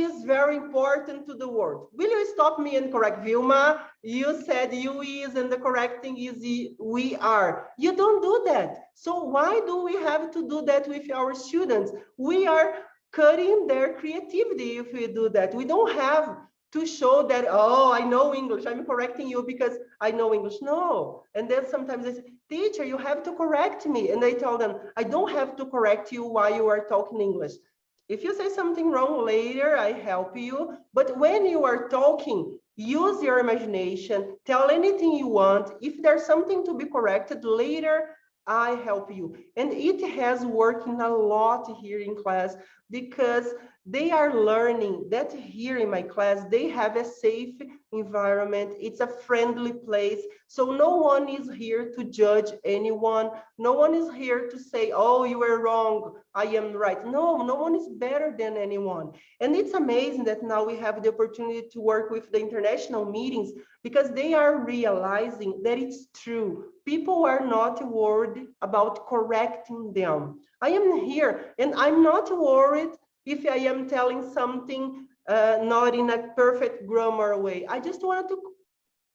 D: is very important to the world. Will you stop me and correct Vilma? You said you is, and the correct thing is we are. You don't do that. So why do we have to do that with our students? We are cutting their creativity if we do that. We don't have to show that, oh, I know English, I'm correcting you because I know English. No. And then sometimes they say, teacher, you have to correct me. And I tell them, I don't have to correct you while you are talking English. If you say something wrong later, I help you. But when you are talking, use your imagination, tell anything you want. If there's something to be corrected later, I help you. And it has working a lot here in class, because they are learning that here in my class, they have a safe environment. It's a friendly place. So no one is here to judge anyone. No one is here to say, oh, you were wrong, I am right. No, no one is better than anyone. And it's amazing that now we have the opportunity to work with the international meetings, because they are realizing that it's true. people are not worried about correcting them. I am here and I'm not worried if I am telling something not in a perfect grammar way. I just wanted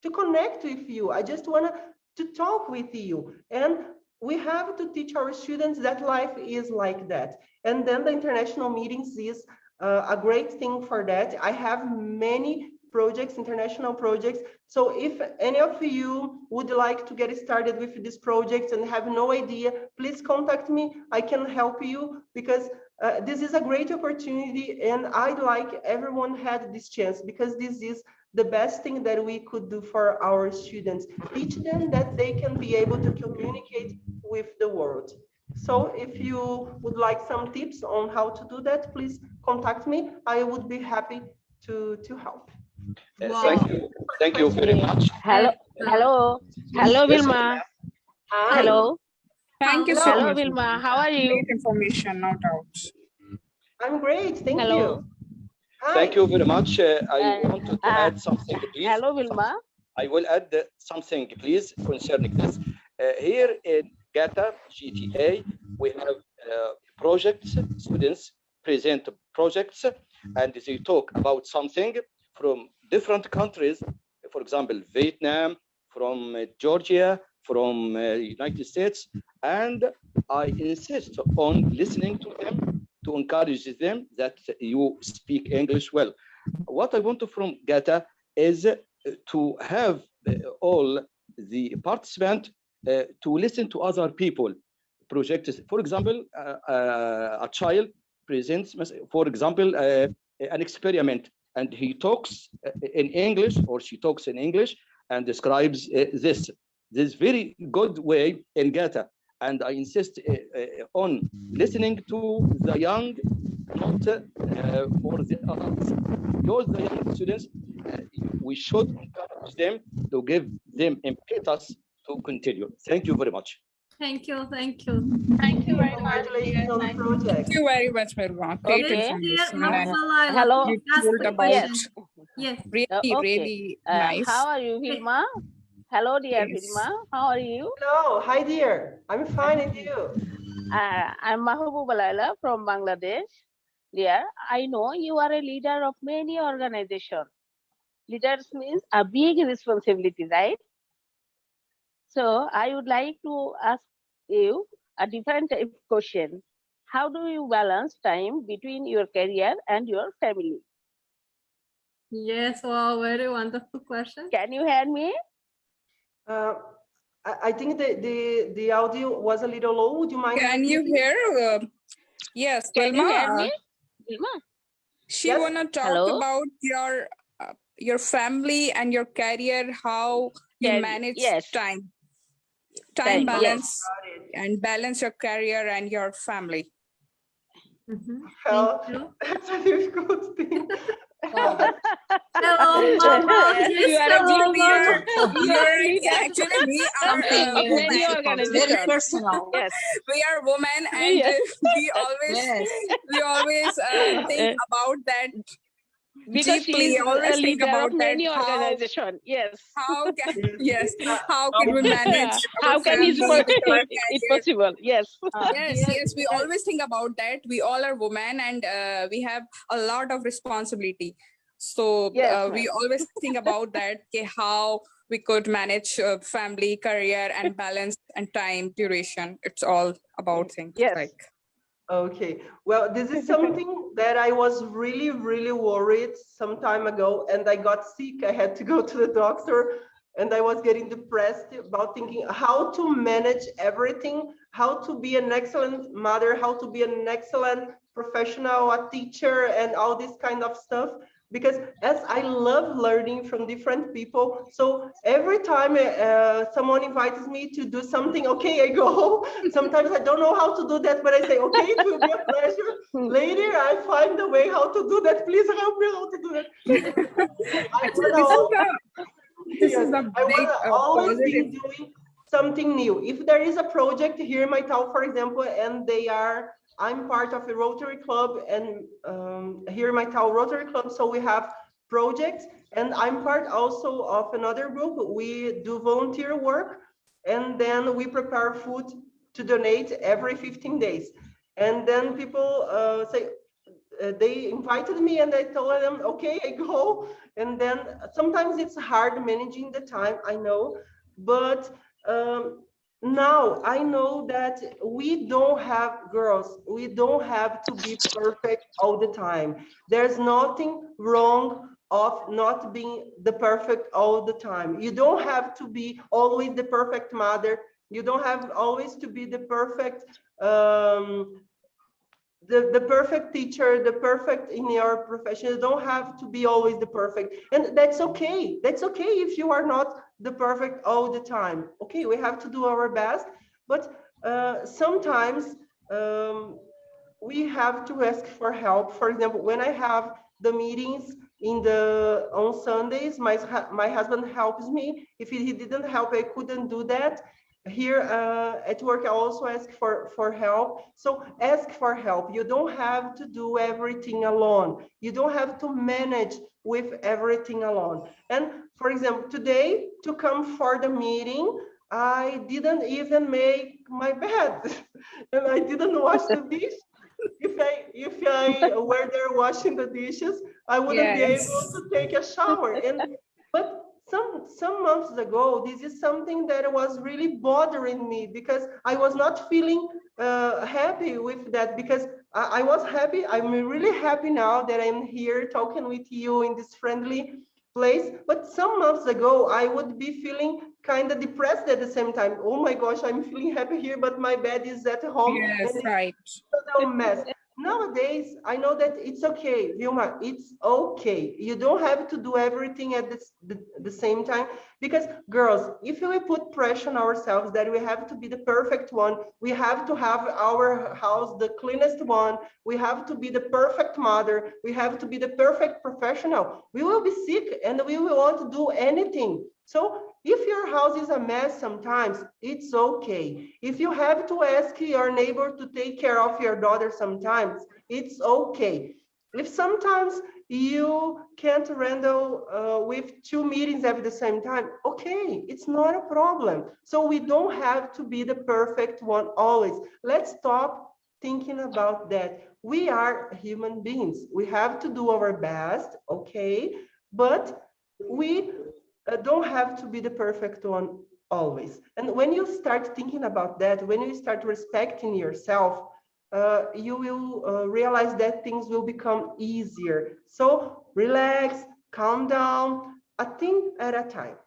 D: to connect with you. I just want to talk with you. And we have to teach our students that life is like that. And then the international meetings is a great thing for that. I have many projects, international projects. So if any of you would like to get started with this project and have no idea, please contact me. I can help you because this is a great opportunity and I'd like everyone had this chance because this is the best thing that we could do for our students. Teach them that they can be able to communicate with the world. So if you would like some tips on how to do that, please contact me. I would be happy to help.
H: Thank you very much.
F: Hello,
H: Yes,
F: Vilma.
D: Hi.
F: Hello.
I: Thank you so
F: Hello,
I: much.
F: Vilma. How are you?
I: Great information, no doubt.
D: I'm great, thank
F: Hello.
D: you. Hi.
H: Thank you very much. I wanted to add something, please.
F: Hello, Vilma.
H: I will add something, please, concerning this. Here in GTA, we have projects, students present projects, and they talk about something from different countries, for example, Vietnam, from Georgia, from United States, and I insist on listening to them to encourage them that you speak English well. What I want from GATA is to have all the participants to listen to other people projects. For example, a child presents, for example, an experiment, and he talks in English or she talks in English and describes this. This very good way in GATA. And I insist on listening to the young, not for the adults. Because the young students, we should encourage them to give them impetus to continue. Thank you very much.
A: Thank you. Thank you.
B: Thank you very much.
D: Congratulations on the
I: Thank
D: project.
I: you very much, Vilma. Great
F: Okay.
I: information. And
F: Hello.
I: you
A: Ask
I: told
A: the
I: about
A: question. Yes.
F: Okay.
I: really nice.
F: How are you, Vilma? Hello, dear
I: Yes.
F: Vilma. How are you?
D: Hello, hi dear. I'm fine, and you?
F: I'm Mahbooba Laila from Bangladesh. Dear, I know you are a leader of many organizations. Leaders means a big responsibility, right? So I would like to ask you a different type of question. How do you balance time between your career and your family?
A: Yes. Wow. Very wonderful question.
F: Can you hear me?
D: I think the audio was a little low. Would you mind?
I: Can you hear? Yes,
F: Can you hear
I: Vilma.
F: me? Vilma?
I: She
D: Yes.
I: wanna talk
F: Hello?
I: about your family and your career, how you manage
F: Yes.
I: time
F: Time,
I: balance,
F: yes.
I: and balance your career and your family.
D: Well,
A: Thank you.
D: that's a difficult thing.
A: Hello, Mama. Yes,
F: You are a
A: hello,
F: big leader.
A: Mama.
F: You are a leader
I: Actually, we are
F: of many
I: women.
F: organizations.
C: personal.
F: Yes.
I: We are women, and
F: Yes.
I: we always think about that
F: Because she
I: deeply.
F: is a
I: Always think
F: leader
I: about
F: of
I: that.
F: many organizations. Yes.
I: How can how could we manage our
F: How can
I: family with our
F: it
I: career?
F: possible? Yes.
I: Yes, we always think about that. We all are women, and we have a lot of responsibility. So
F: Yes,
I: we
F: ma'am.
I: always think about that, okay, how we could manage family, career, and balance and time duration. It's all about things
F: Yes.
I: like.
D: Okay, well, this is something that I was really, really worried some time ago, and I got sick. I had to go to the doctor, and I was getting depressed about thinking how to manage everything, how to be an excellent mother, how to be an excellent professional, a teacher, and all this kind of stuff. Because as I love learning from different people, so every time someone invites me to do something, okay, I go. Sometimes I don't know how to do that, but I say, okay, it will be a pleasure. Later, I find a way how to do that. Please help me how to do that.
I: This is a
D: I
I: big
D: want to always be
I: positive.
D: doing something new. If there is a project here in my town, for example, and I'm part of a Rotary Club, and here in my town Rotary Club, so we have projects, and I'm part also of another group. We do volunteer work, and then we prepare food to donate every 15 days. And then people say, they invited me and I told them, okay, I go. And then sometimes it's hard managing the time, I know, but now I know that we don't have, girls, we don't have to be perfect all the time. There's nothing wrong of not being the perfect all the time. You don't have to be always the perfect mother. You don't have always to be the perfect the perfect teacher, the perfect in your profession. You don't have to be always the perfect, and that's okay. That's okay if you are not the perfect all the time. Okay, we have to do our best, but sometimes we have to ask for help. For example, when I have the meetings on Sundays, my husband helps me. If he didn't help, I couldn't do that. Here at work, I also ask for help. So ask for help. You don't have to do everything alone. You don't have to manage with everything alone. And for example, today to come for the meeting, I didn't even make my bed and I didn't wash the dish. If I were there washing the dishes, I wouldn't be able
I: Yes.
D: to take a shower. But some months ago, this is something that was really bothering me because I was not feeling happy with that, because I was happy. I'm really happy now that I'm here talking with you in this friendly place. But some months ago, I would be feeling kind of depressed at the same time. Oh my gosh, I'm feeling happy here, but my bed is at home.
I: Yes,
D: And
I: right.
D: total mess. Nowadays, I know that it's okay, Vilma, it's okay. You don't have to do everything at the same time, because girls, if we put pressure on ourselves that we have to be the perfect one, we have to have our house the cleanest one, we have to be the perfect mother, we have to be the perfect professional, we will be sick and we will want to do anything. So if your house is a mess sometimes, it's okay. If you have to ask your neighbor to take care of your daughter sometimes, it's okay. If sometimes you can't handle with 2 meetings at the same time, okay, it's not a problem. So we don't have to be the perfect one always. Let's stop thinking about that. We are human beings. We have to do our best, okay? But we don't have to be the perfect one always. And when you start thinking about that, when you start respecting yourself, you will realize that things will become easier. So relax, calm down, a thing at a time.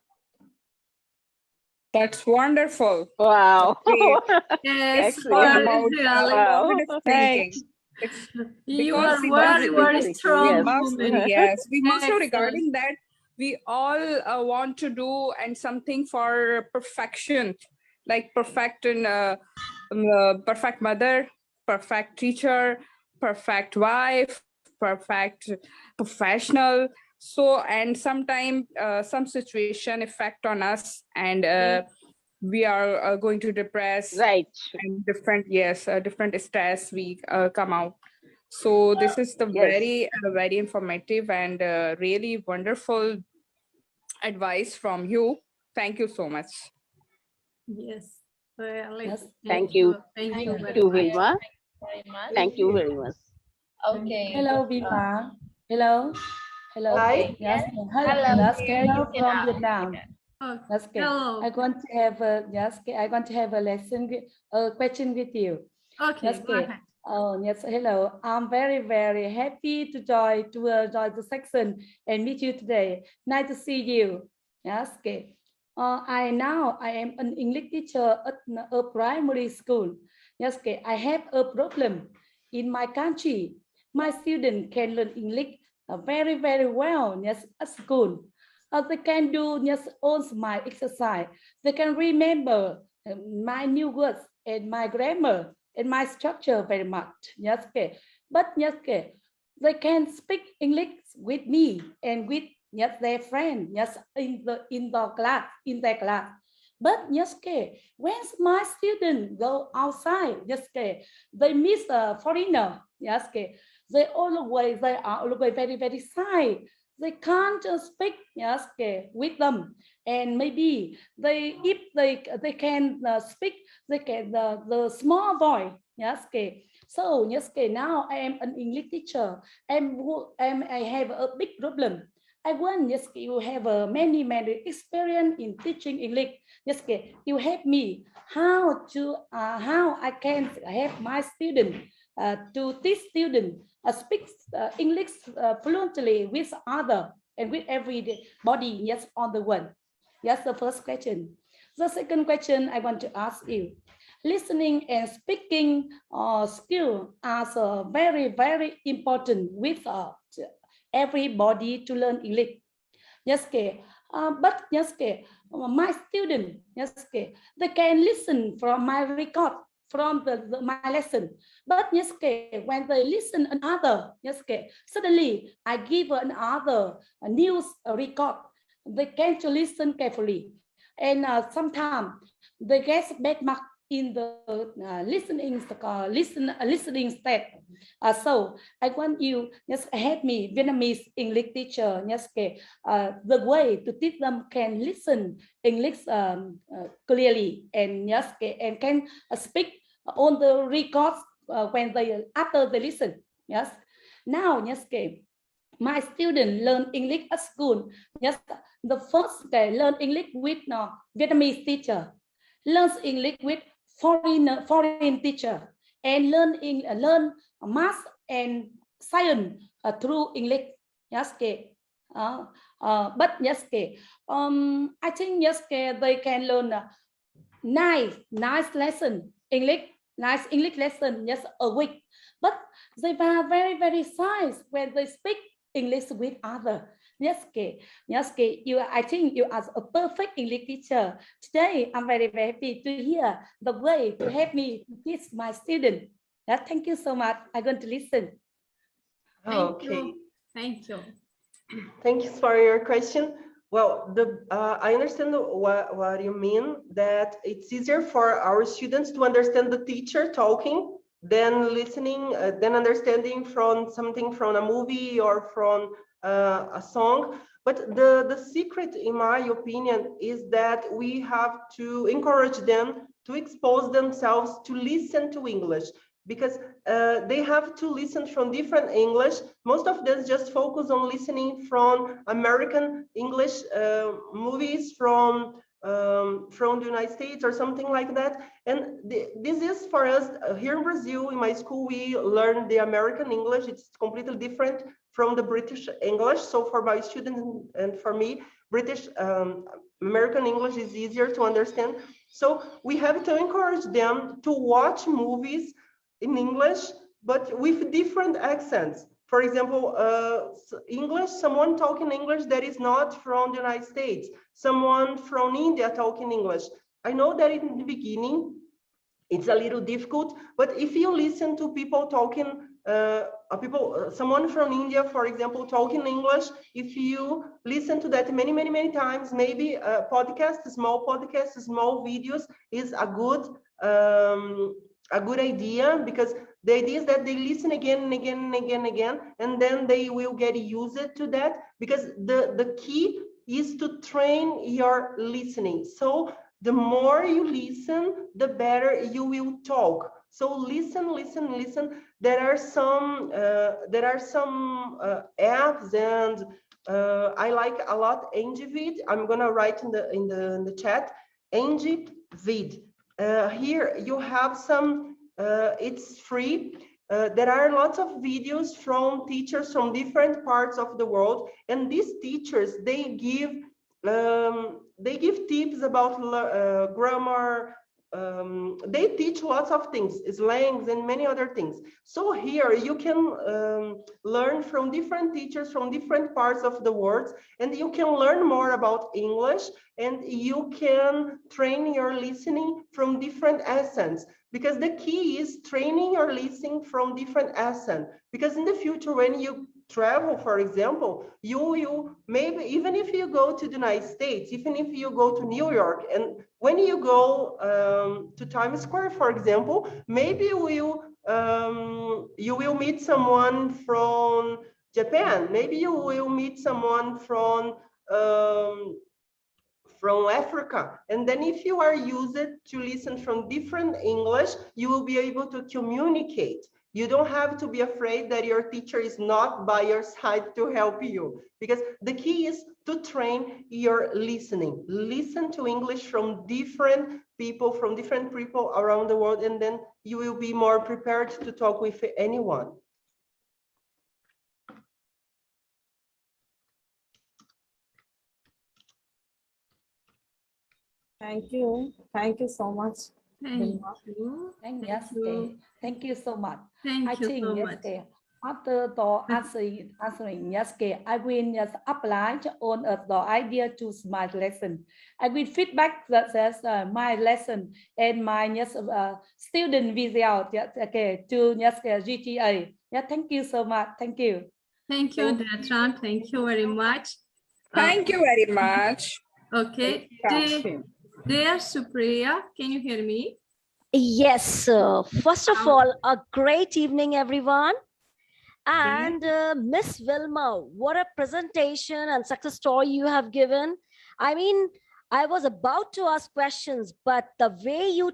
I: That's wonderful.
F: Wow.
A: Yes,
F: Excellent.
I: About
A: really.
F: Wow.
I: positive thinking. It's
A: You
I: because
A: are
I: we
A: very,
I: must
A: very
F: Yes.
A: strong
I: must
A: woman.
I: yes, we must know
A: Excellent.
I: regarding that we all want to do and something for perfection, like perfect in perfect mother, perfect teacher, perfect wife, perfect professional. So and sometimes some situation affect on us and we are going to depress
F: Right.
I: and different stress we come out. So this is the
F: Yes.
I: very informative and really wonderful advice from you. Thank you so much.
A: Yes, really.
B: Yes,
F: Thank you.
A: Thank
B: Thank
A: you
B: you,
A: very much.
F: Vilma.
B: very much.
F: Thank you very much.
B: Okay.
J: Hello, Vilma. Hello. Hello.
D: Hi.
J: Yes.
B: Hello,
J: Yes.
B: dear. You
J: Hello
B: can
J: from
B: ask.
J: Vietnam.
A: Oh,
J: That's good.
A: hello.
J: I want to have a yes. I want to have a lesson, a question with you.
A: Okay,
J: Yes.
A: go ahead.
J: Oh yes. Hello. I'm very happy to join the section and meet you today. Nice to see you. Yes. Okay. I am an English teacher at a primary school. Yes. Okay. I have a problem in my country. My students can learn English very well. Yes, at school. They can do just all my exercise. They can remember my new words and my grammar and my structure very much. Yes, okay. But yes, okay. They can speak English with me and with their friend. Yes, in their class. But yes, okay. When my students go outside, yes, okay, they miss a foreigner. Yes, okay. They are always very shy. they can't speak, yes, okay, with them. And maybe if they can speak, they can the small voice, yes, okay. So yes, okay, now I am an English teacher, I have a big problem. I want, yes, you have many experience in teaching English. Yes, okay, you help me how I can help my student to teach student speak English fluently with other and with everybody. Yes, on the one. Yes, the first question. The second question I want to ask you: listening and speaking skill are very important with everybody to learn English. Yes, okay. But yes, okay. My student, yes, okay, they can listen from my record from my lesson. But yes, okay, when they listen another, yes, okay, suddenly I give another news record. They can to listen carefully, and sometimes they get bad mark in the listening step. So I want you just help me, Vietnamese English teacher, yes, okay, the way to teach them can listen English clearly, and yes, okay, and can speak on the records when they after they listen. Yes. Now, yes, okay, my student learn English at school. Yes, the first day learn English with Vietnamese teacher, learns English with foreign teacher, and learn math and science through English. Yes, okay. But yes, okay. I think yes, okay, they can learn nice lesson English, nice English lesson, yes, a week. But they are very shy when they speak English with other. Yes, okay. Yes, okay. I think you are a perfect English teacher. Today, I'm very happy to hear the way to help me to teach my student. Yeah, thank you so much. I'm going to listen.
D: Okay.
A: Thank you.
D: Thank you for your question. Well, I understand what you mean, that it's easier for our students to understand the teacher talking than listening, than understanding from something from a movie or from a song. But the secret, in my opinion, is that we have to encourage them to expose themselves to listen to English, because they have to listen from different English. Most of them just focus on listening from American English movies from the United States or something like that. And this is for us here in Brazil. In my school, we learn the American English. It's completely different from the British English. So for my students and for me, British American English is easier to understand. So we have to encourage them to watch movies in English, but with different accents. For example, English, someone talking English that is not from the United States, someone from India talking English. I know that in the beginning, it's a little difficult, but if you listen to people talking, someone from India, for example, talking English, if you listen to that many times, maybe a small podcast, small videos is a good idea, because the idea is that they listen again and again and again and again, and then they will get used to that, because the key is to train your listening. So the more you listen, the better you will talk. So listen. There are some apps, and I like a lot Engivid. I'm gonna write in the chat, Engivid. Here you have some. It's free. There are lots of videos from teachers from different parts of the world, and these teachers, they give tips about grammar. They teach lots of things, slangs and many other things. So here you can learn from different teachers from different parts of the world, and you can learn more about English, and you can train your listening from different accents, because the key is training your listening from different accents. Because in the future, when you travel, for example, you maybe, even if you go to the United States, even if you go to New York, and when you go to Times Square, for example, maybe you will meet someone from Japan, maybe you will meet someone from Africa. And then if you are used to listen from different English, you will be able to communicate. You don't have to be afraid that your teacher is not by your side to help you, because the key is to train your listening. Listen to English from different people around the world, and then you will be more prepared to talk with anyone.
K: Thank you. Thank you so much.
A: Thank you.
J: Thank you so much.
A: Thank
J: I
A: you
J: think
A: so
J: yes,
A: much.
J: after the answering yes, I will just apply on the idea to my lesson. I will feedback that says my lesson and my yes, student result to yes, GTA. Yeah, thank you so much. Thank you.
A: Thank you, Datran. Thank you very much.
I: Thank you very much.
A: Okay. Dear Supriya, can you hear me?
L: Yes. First of all, a great evening, everyone. And Miss Vilma, what a presentation and success story you have given. I mean, I was about to ask questions, but the way you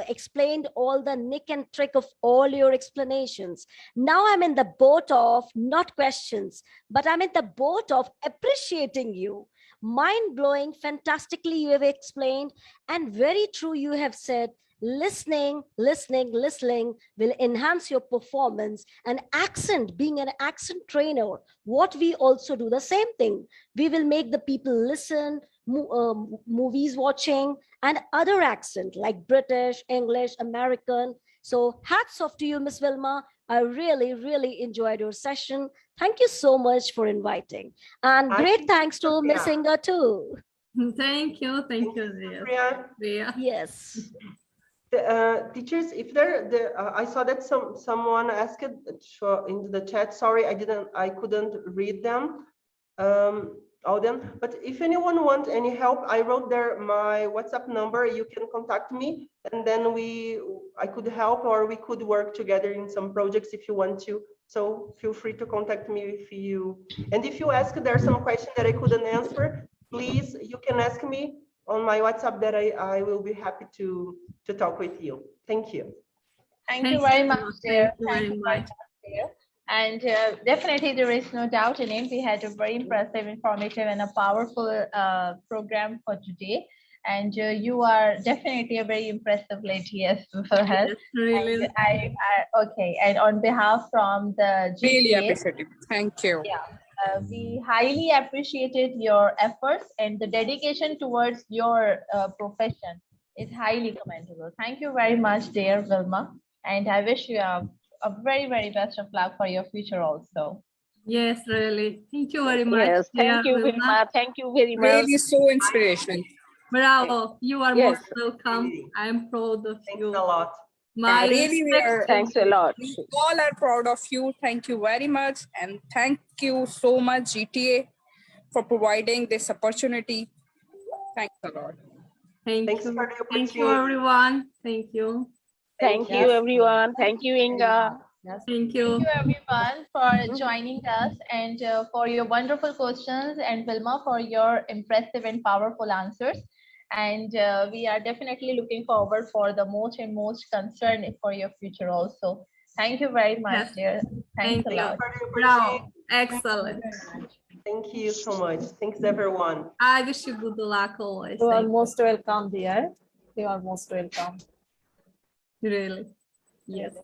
L: explained all the nick and trick of all your explanations, now I'm in the boat of not questions, but I'm in the boat of appreciating you. Mind-blowing, fantastically you have explained, and very true you have said, listening will enhance your performance. And accent, being an accent trainer, what we also do the same thing. We will make the people listen, movies watching, and other accent like British, English, American. So hats off to you, Miss Vilma. I really enjoyed your session. Thank you so much for inviting. And great thanks to Miss Inga too.
A: Thank you, dear.
L: Yes.
D: Teachers, if I saw that someone asked in the chat. Sorry, I couldn't read them, all them. But if anyone wants any help, I wrote there my WhatsApp number. You can contact me, and then I could help, or we could work together in some projects if you want to. So feel free to contact me if you. And if you ask, there's some question that I couldn't answer. Please, you can ask me on my WhatsApp that I will be happy to talk with you. Thank you.
B: Thank you very much, dear. Thank you very much, dear. And definitely there is no doubt in it. We had a very impressive, informative, and a powerful program for today. And you are definitely a very impressive lady as well.
A: Yes, really.
B: And okay. And on behalf from the GTA,
I: Really appreciate it. Thank you.
B: Yeah. We highly appreciated your efforts, and the dedication towards your profession is highly commendable. Thank you very much, dear Vilma. And I wish you a very best of luck for your future also.
A: Yes, really. Thank you very much.
F: Yes, thank you, Vilma. Thank you very much.
I: Really so inspirational.
A: Bravo. You are most welcome. I am proud of you.
D: Thanks a lot.
I: Really,
F: thanks a lot.
I: We all are proud of you. Thank you very much. And thank you so much, GTA, for providing this opportunity. Thanks a lot.
A: Thanks you. Thank you, everyone. Thank you.
F: Thank you, everyone. Thank you, Inga.
A: Thank you.
B: Thank you, everyone, for joining us, and for your wonderful questions, and Vilma for your impressive and powerful answers. And we are definitely looking forward for the most concern for your future also. Thank you very much, dear. Thanks a lot.
A: Bravo. Excellent.
D: Thank you so much. Thanks, everyone.
A: I wish you good luck always.
K: You are most welcome, dear. You are most welcome.
A: Really? Yes.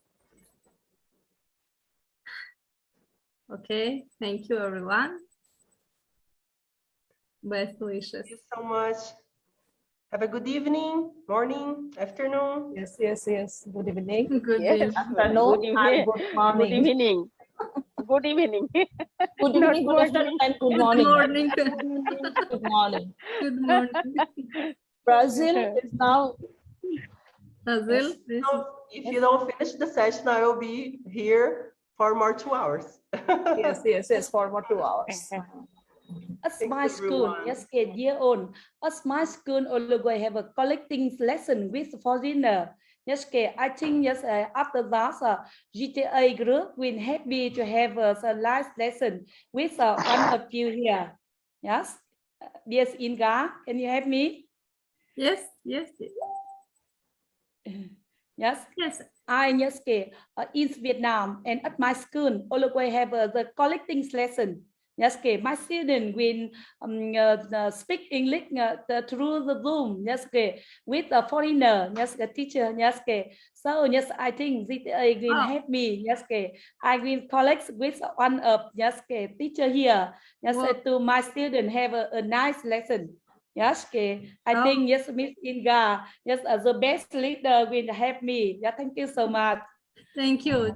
A: Okay. Thank you, everyone. Best wishes.
D: Thank you so much. Have a good evening, morning, afternoon.
K: Yes. Good evening.
A: Good evening.
K: Afternoon.
F: Good evening.
K: Good morning.
F: Good evening. Good evening.
K: Good evening, good afternoon, and good morning.
A: Good morning. Good morning.
K: Brazil is now.
A: Brazil.
D: If you don't finish the session, I will be here for more 2 hours.
K: Yes, for more 2 hours.
J: At my school, yes, year on. At my school, Uruguay have a collecting lesson with foreigner. Yes, okay. I think yes. After that, GTA group will help me to have a live lesson with one of you here. Yes. Yes, Inga, can you help me?
A: Yes, yes,
J: Yes.
A: yes.
J: I yes, okay. In Vietnam and at my school, always have the collecting lesson. Yes, okay. My student will speak English through the Zoom. Yes, okay. With a foreigner. Yes, a teacher. Yes, okay. So yes, I think ZTA will help me. Yes, okay. I will collect with one of yes, okay, teacher here. Yes, to my student have a nice lesson. Yes, okay. I think yes, Miss Inga, yes, the best leader will help me. Yeah, thank you so much.
A: Thank you,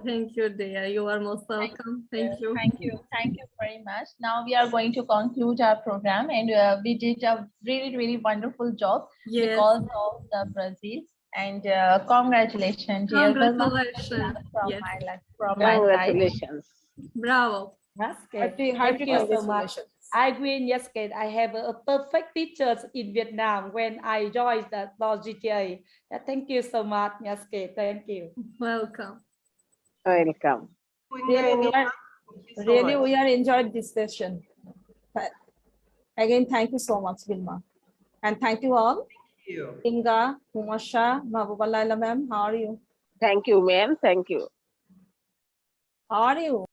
A: dear. You are most welcome. Thank you.
B: Thank you very much. Now we are going to conclude our program, and we did a really wonderful job because of the Brazil. And congratulations, dear Vilma.
A: Congratulations.
B: From my side.
F: Congratulations.
A: Bravo.
J: Yes,
K: Hearty
J: thank you so much.
K: congratulations.
J: I win, yes, I have a perfect teachers in Vietnam when I joined the GTA. Thank you so much, yes, thank you.
A: Welcome.
F: Welcome.
K: Really, we are enjoyed this session. But again, thank you so much, Vilma. And thank you all.
D: Thank you.
K: Inga, Humasha, Mahbubalaila ma'am, how are you?
F: Thank you, ma'am. Thank you.
K: How are you?